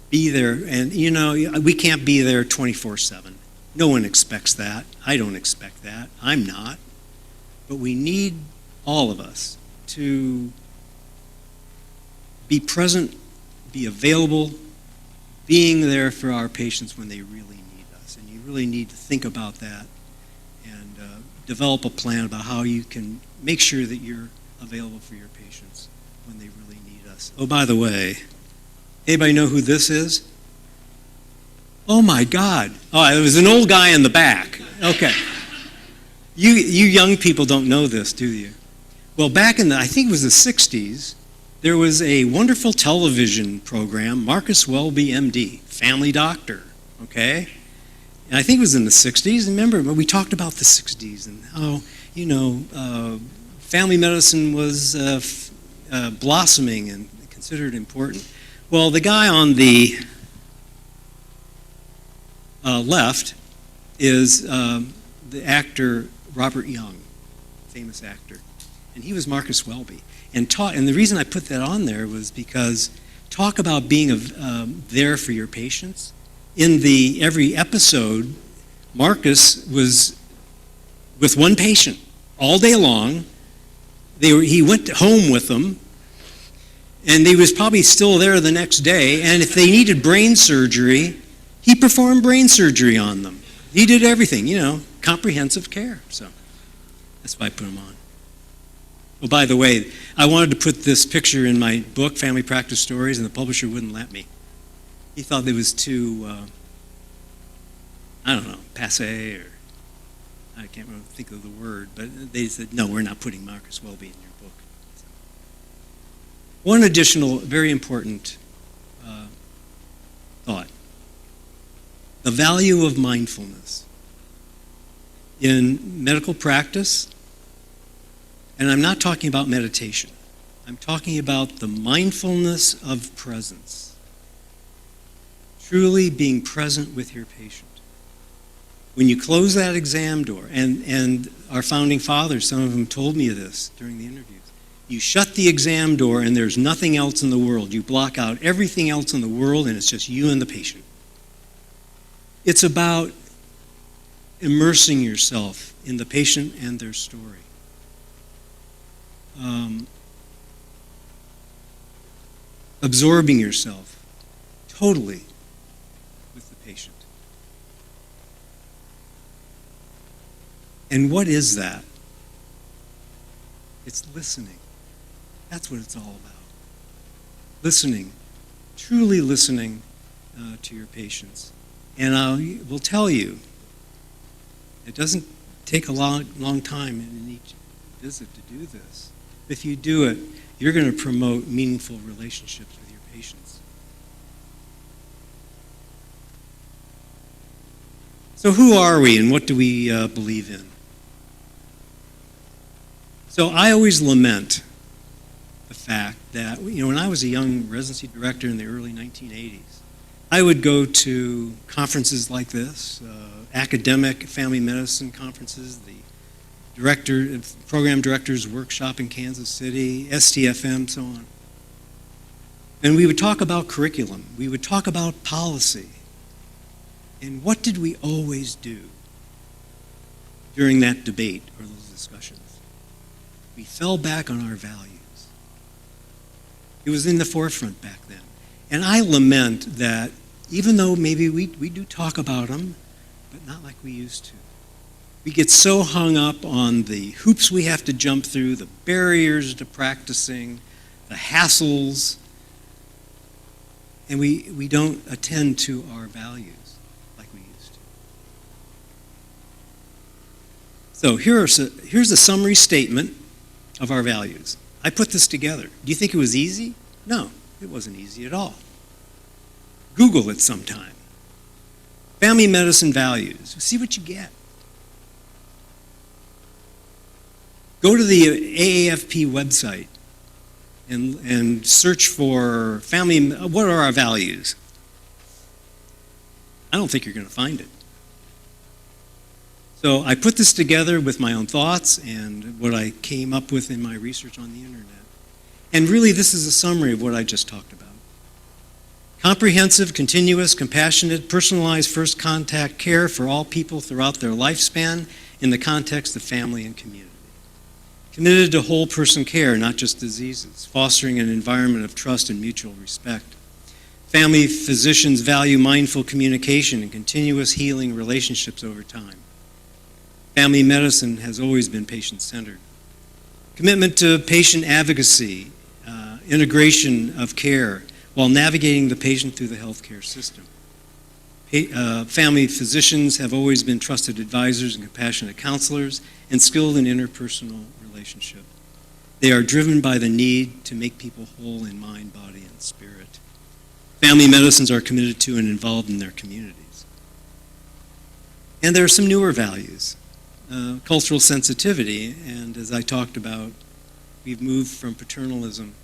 Be there, and you know, we can't be there 24/7. No one expects that. I don't expect that. I'm not. But we need, all of us, to be present, be available, being there for our patients when they really need us. And you really need to think about that and develop a plan about how you can make sure that you're available for your patients when they really need us. Oh, by the way, anybody know who this is? Oh my God. Oh, it was an old guy in the back. Okay. You young people don't know this, do you? Well, back in I think it was the 60s, there was a wonderful television program, Marcus Welby, MD, family doctor, okay? And I think it was in the 60s. Remember, we talked about the 60s and how, family medicine was blossoming and considered important. Well, the guy on the left is the actor Robert Young, famous actor, and he was Marcus Welby. And the reason I put that on there was because talk about being there for your patients. In every episode, Marcus was with one patient all day long. He went home with them, and he was probably still there the next day. And if they needed brain surgery, he performed brain surgery on them. He did everything, comprehensive care. So that's why I put him on. Oh, by the way, I wanted to put this picture in my book, Family Practice Stories, and the publisher wouldn't let me. He thought it was too, passé, or I can't really think of the word, but they said, no, we're not putting Marcus Welby in your book. So. One additional, very important thought. The value of mindfulness. In medical practice, and I'm not talking about meditation, I'm talking about the mindfulness of presence. Truly being present with your patient. When you close that exam door, and our founding fathers, some of them told me this during the interviews, you shut the exam door and there's nothing else in the world. You block out everything else in the world and it's just you and the patient. It's about immersing yourself in the patient and their story. Absorbing yourself totally with the patient. And what is that? It's listening. That's what it's all about. Listening, truly listening to your patients. And I will tell you, it doesn't take a long time in each visit to do this. If you do it, you're going to promote meaningful relationships with your patients. So who are we and what do we believe in? So I always lament the fact that, when I was a young residency director in the early 1980s, I would go to conferences like this, academic family medicine conferences, the program director's workshop in Kansas City, STFM, so on. And we would talk about curriculum. We would talk about policy. And what did we always do during that debate or those discussions? We fell back on our values. It was in the forefront back then. And I lament that even though maybe we do talk about them, but not like we used to. We get so hung up on the hoops we have to jump through, the barriers to practicing, the hassles, and we don't attend to our values like we used to. So here's a summary statement of our values. I put this together. Do you think it was easy? No, it wasn't easy at all. Google it sometime. Family medicine values. See what you get. Go to the AAFP website and search for what are our values? I don't think you're going to find it. So I put this together with my own thoughts and what I came up with in my research on the internet. And really, this is a summary of what I just talked about. Comprehensive, continuous, compassionate, personalized first contact care for all people throughout their lifespan in the context of family and community. Committed to whole person care, not just diseases, fostering an environment of trust and mutual respect. Family physicians value mindful communication and continuous healing relationships over time. Family medicine has always been patient-centered. Commitment to patient advocacy, integration of care while navigating the patient through the healthcare system. Family physicians have always been trusted advisors and compassionate counselors and skilled in interpersonal relationship. They are driven by the need to make people whole in mind, body, and spirit. Family medicines are committed to and involved in their communities. And there are some newer values. Cultural sensitivity, and as I talked about, we've moved from paternalism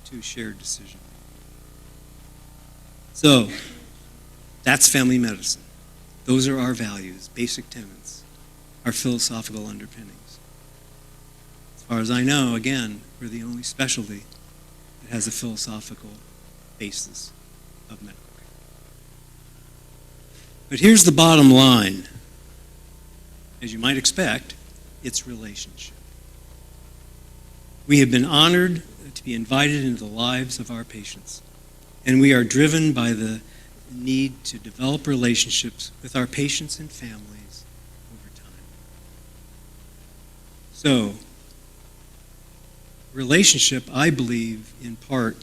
to shared decision. So, that's family medicine. Those are our values, basic tenets, our philosophical underpinnings. As far as I know, again, we're the only specialty that has a philosophical basis of medical care. But here's the bottom line. As you might expect, it's relationship. We have been honored to be invited into the lives of our patients, and we are driven by the the need to develop relationships with our patients and families over time. So, relationship, I believe, in part,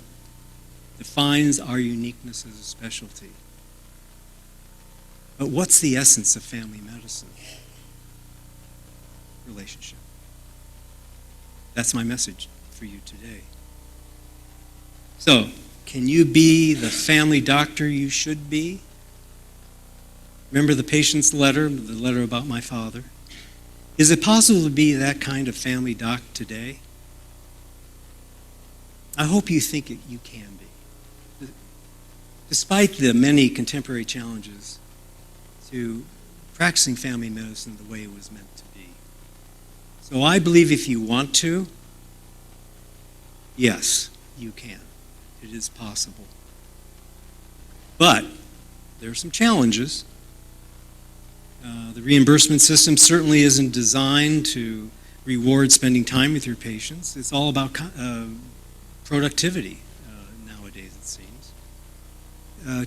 defines our uniqueness as a specialty. But what's the essence of family medicine? Relationship. That's my message for you today. So, can you be the family doctor you should be? Remember the patient's letter, the letter about my father? Is it possible to be that kind of family doc today? I hope you think you can be. Despite the many contemporary challenges to practicing family medicine the way it was meant to be. So I believe if you want to, yes, you can. It is possible. But there are some challenges. The reimbursement system certainly isn't designed to reward spending time with your patients. It's all about productivity nowadays, it seems.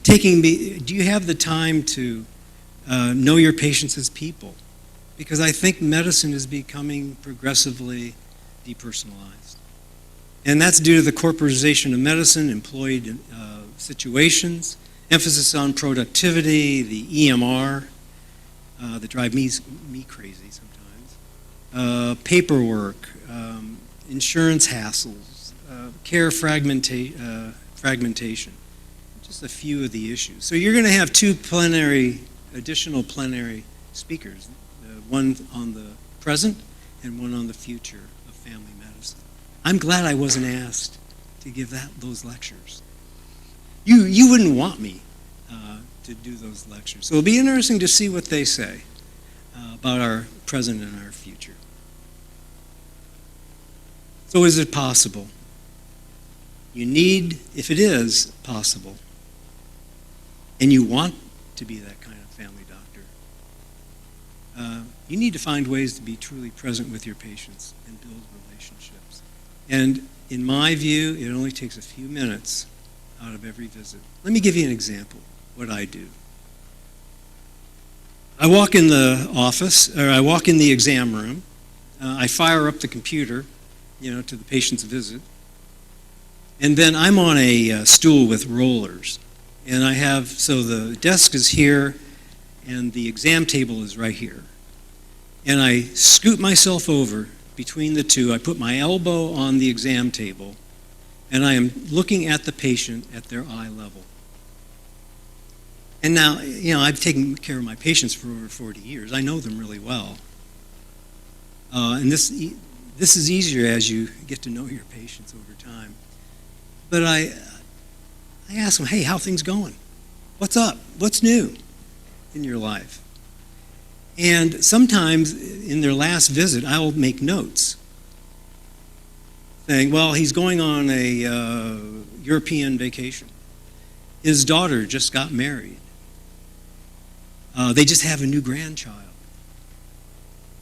Do you have the time to know your patients as people? Because I think medicine is becoming progressively depersonalized. And that's due to the corporatization of medicine, employed situations, emphasis on productivity, the EMR that drive me crazy sometimes, paperwork, insurance hassles, care fragmentation, just a few of the issues. So you're going to have two additional plenary speakers, one on the present and one on the future of family medicine. I'm glad I wasn't asked to give those lectures. You wouldn't want me to do those lectures. So it'll be interesting to see what they say about our present and our future. So is it possible? If it is possible, and you want to be that kind of family doctor, you need to find ways to be truly present with your patients and build relationships. And in my view, it only takes a few minutes out of every visit. Let me give you an example of what I do. I walk in the office, or I walk in the exam room. I fire up the computer, to the patient's visit. And then I'm on a stool with rollers. And so the desk is here, and the exam table is right here. And I scoot myself over between the two. I put my elbow on the exam table, and I am looking at the patient at their eye level. And now, I've taken care of my patients for over 40 years. I know them really well. And this is easier as you get to know your patients over time. But I ask them, hey, how are things going? What's up? What's new in your life? And sometimes in their last visit, I'll make notes saying, well, he's going on a European vacation. His daughter just got married. They just have a new grandchild.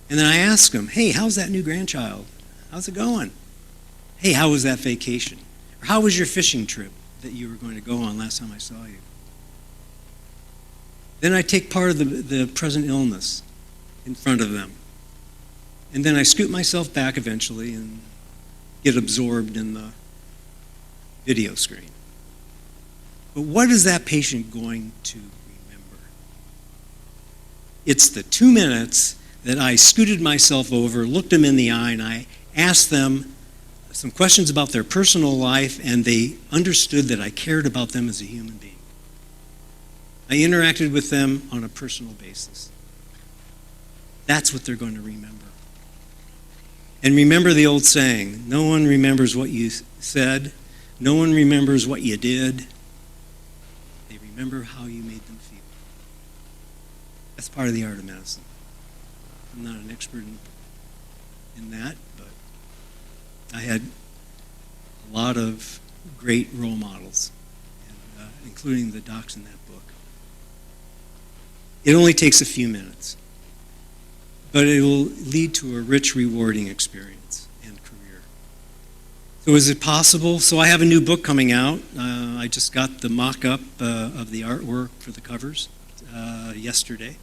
And then I ask them, hey, how's that new grandchild? How's it going? Hey, how was that vacation? Or how was your fishing trip that you were going to go on last time I saw you? Then I take part of the present illness in front of them. And then I scoot myself back eventually and get absorbed in the video screen. But what is that patient going to remember? It's the 2 minutes that I scooted myself over, looked them in the eye, and I asked them some questions about their personal life, and they understood that I cared about them as a human being. I interacted with them on a personal basis. That's what they're going to remember. And remember the old saying, no one remembers what you said, no one remembers what you did. They remember how you made them feel. That's part of the art of medicine. I'm not an expert in that, but I had a lot of great role models, including the docs in that book. It only takes a few minutes, but it will lead to a rich, rewarding experience and career. So is it possible? So I have a new book coming out. I just got the mock-up of the artwork for the covers yesterday.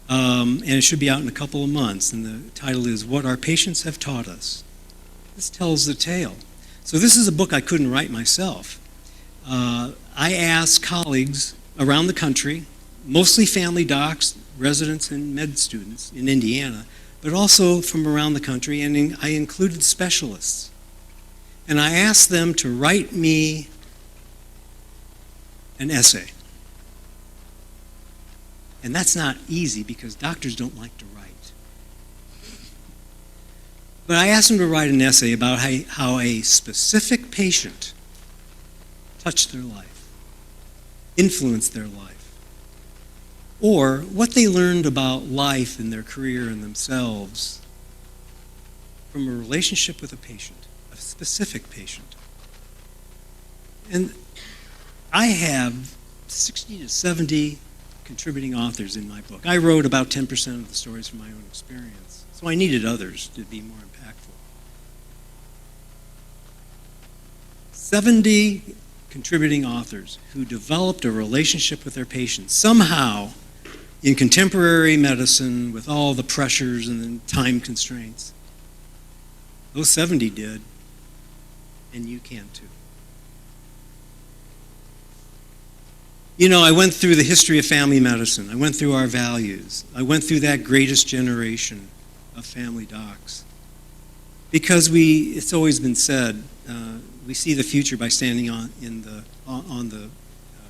And it should be out in a couple of months. And the title is What Our Patients Have Taught Us. This tells the tale. So this is a book I couldn't write myself. I asked colleagues around the country, mostly family docs, residents, and med students in Indiana, but also from around the country, and I included specialists. And I asked them to write me an essay. And that's not easy because doctors don't like to write. But I asked them to write an essay about how a specific patient touched their life, influenced their life, or what they learned about life and their career and themselves from a relationship with a patient, a specific patient. And I have 60 to 70 contributing authors in my book. I wrote about 10% of the stories from my own experience, so I needed others to be more impactful. 70 contributing authors who developed a relationship with their patients somehow in contemporary medicine with all the pressures and the time constraints. Those 70 did, and you can too. You know, I went through the history of family medicine. I went through our values. I went through that greatest generation of family docs. Because it's always been said, we see the future by standing on the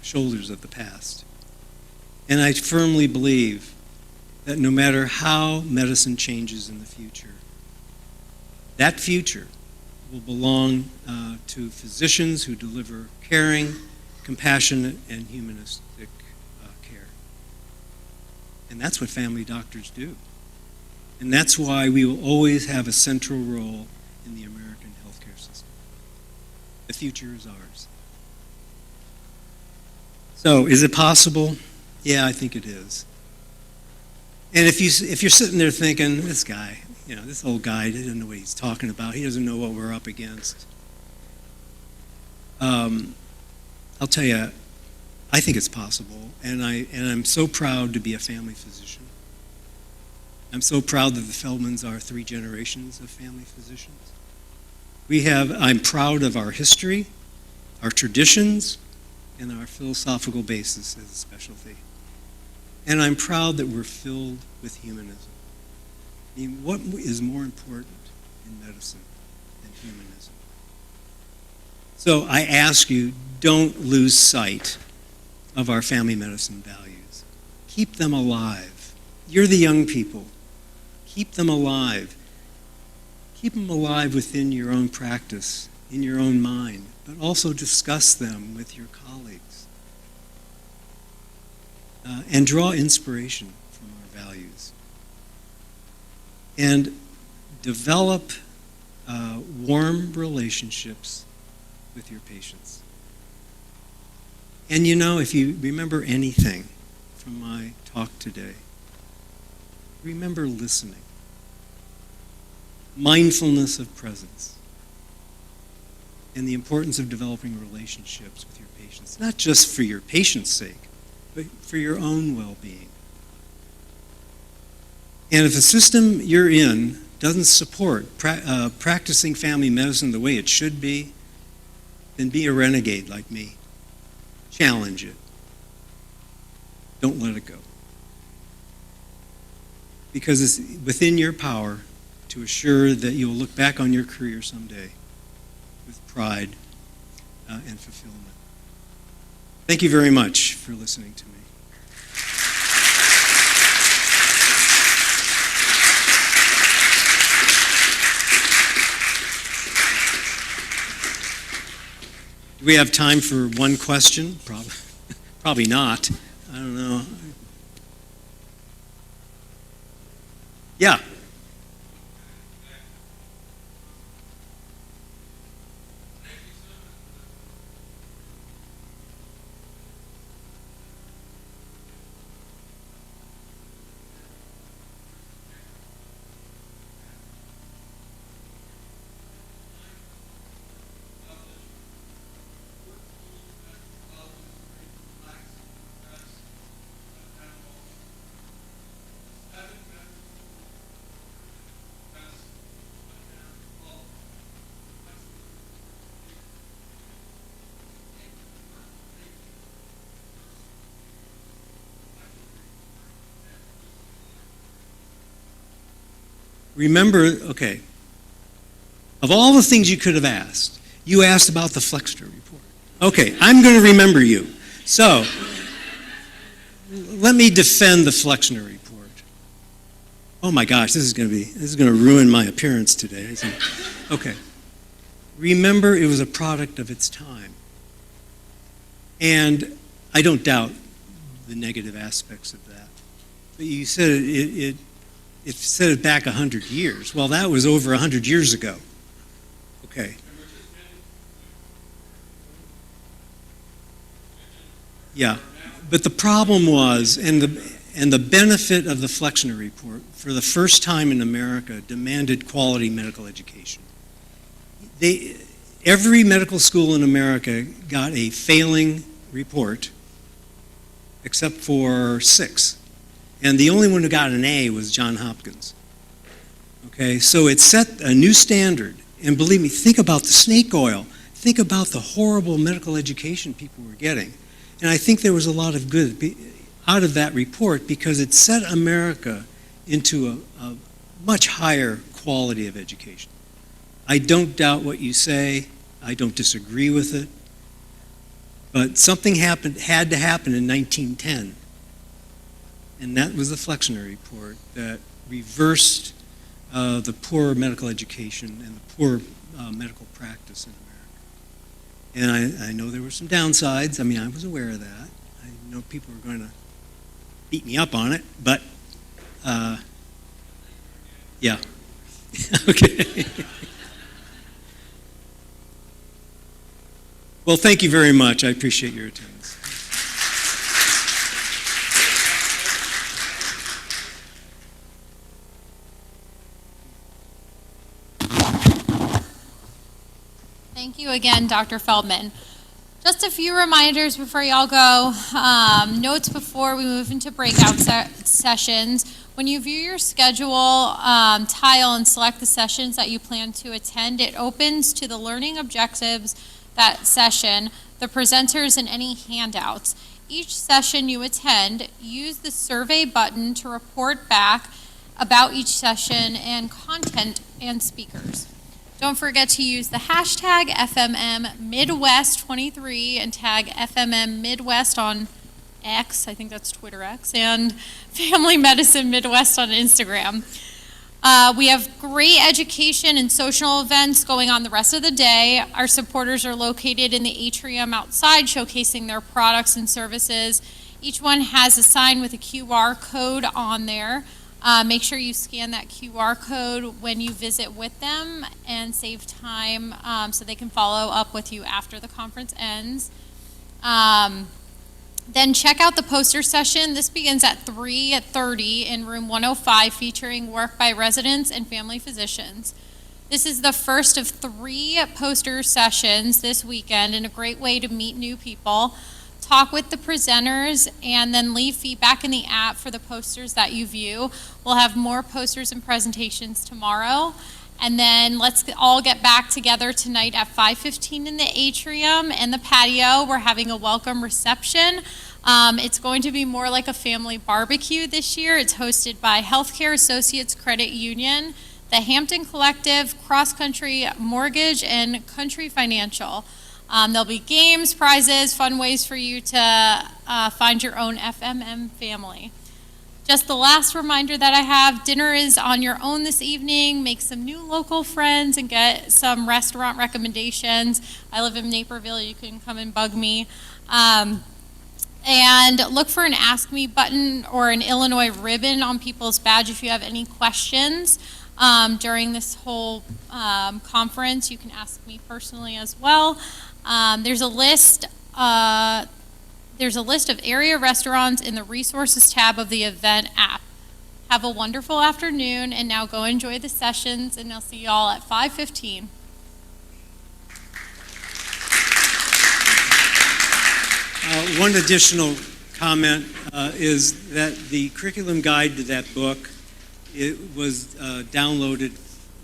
shoulders of the past. And I firmly believe that no matter how medicine changes in the future, that future will belong to physicians who deliver caring, compassionate, and humanistic care. And that's what family doctors do. And that's why we will always have a central role in the American healthcare system. The future is ours. So, is it possible? Yeah, I think it is. And if you're sitting there thinking, this guy, this old guy, he doesn't know what he's talking about. He doesn't know what we're up against. I'll tell you, I think it's possible, and I'm so proud to be a family physician. I'm so proud that the Feldmans are 3 generations of family physicians. I'm proud of our history, our traditions, and our philosophical basis as a specialty. And I'm proud that we're filled with humanism. I mean, what is more important in medicine than humanism? So I ask you, don't lose sight of our family medicine values. Keep them alive. You're the young people. Keep them alive. Keep them alive within your own practice, in your own mind, but also discuss them with your colleagues. And draw inspiration from our values. And develop warm relationships with your patients. And if you remember anything from my talk today, remember listening. Mindfulness of presence. And the importance of developing relationships with your patients, not just for your patient's sake, but for your own well-being. And if the system you're in doesn't support practicing family medicine the way it should be, then be a renegade like me. Challenge it. Don't let it go. Because it's within your power to assure that you'll look back on your career someday with pride and fulfillment. Thank you very much for listening to me. Do we have time for one question? Probably not. I don't know. Yeah. remember, okay, of all the things you could have asked, you asked about the Flexner report. Okay, I'm going to remember you. So, let me defend the Flexner report. Oh my gosh, this is going to ruin my appearance today. Isn't it? Okay. Remember, it was a product of its time. And I don't doubt the negative aspects of that. But you said it set it back 100 years. Well, that was over 100 years ago. Okay. Yeah. But the problem was, and the benefit of the Flexner report, for the first time in America, demanded quality medical education. Every medical school in America got a failing report, except for 6. And the only one who got an A was Johns Hopkins. Okay, so it set a new standard. And believe me, think about the snake oil. Think about the horrible medical education people were getting. And I think there was a lot of good out of that report because it set America into a much higher quality of education. I don't doubt what you say. I don't disagree with it. But something had to happen in 1910. And that was the Flexner report that reversed the poor medical education and the poor medical practice in America. And I know there were some downsides. I mean, I was aware of that. I know people were going to beat me up on it, but yeah. Okay. Well, thank you very much. I appreciate your attendance. Thank you again, Dr. Feldman. Just a few reminders before y'all go. Notes before we move into breakout sessions. When you view your schedule, tile and select the sessions that you plan to attend, it opens to the learning objectives that session, the presenters, and any handouts. Each session you attend, use the survey button to report back about each session and content and speakers. Don't forget to use the hashtag FMMMidwest23 and tag FMM Midwest on X, I think that's Twitter X, and Family Medicine Midwest on Instagram. We have great education and social events going on the rest of the day. Our supporters are located in the atrium outside, showcasing their products and services. Each one has a sign with a QR code on there. Make sure you scan that QR code when you visit with them and save time so they can follow up with you after the conference ends. Then check out the poster session. This begins at 3:30 in room 105, featuring work by residents and family physicians. This is the first of 3 poster sessions this weekend and a great way to meet new people, talk with the presenters, and then leave feedback in the app for the posters that you view. We'll have more posters and presentations tomorrow. And then let's all get back together tonight at 5:15 in the atrium and the patio. We're having a welcome reception. It's going to be more like a family barbecue this year. It's hosted by Healthcare Associates Credit Union, the Hampton Collective, Cross Country Mortgage, and Country Financial. There'll be games, prizes, fun ways for you to find your own FMM family. Just the last reminder that I have, dinner is on your own this evening. Make some new local friends and get some restaurant recommendations. I live in Naperville, you can come and bug me. And look for an Ask Me button or an Illinois ribbon on people's badge if you have any questions. During this whole conference, you can ask me personally as well. There's a list of area restaurants in the resources tab of the event app. Have a wonderful afternoon, and now go enjoy the sessions, and I'll see you all at 5:15. One additional comment is that the curriculum guide to that book, it was downloaded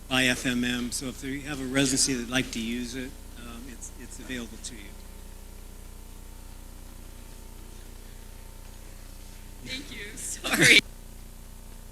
by FMM, so if you have a residency that'd like to use it, it's available to you. Thank you. Sorry.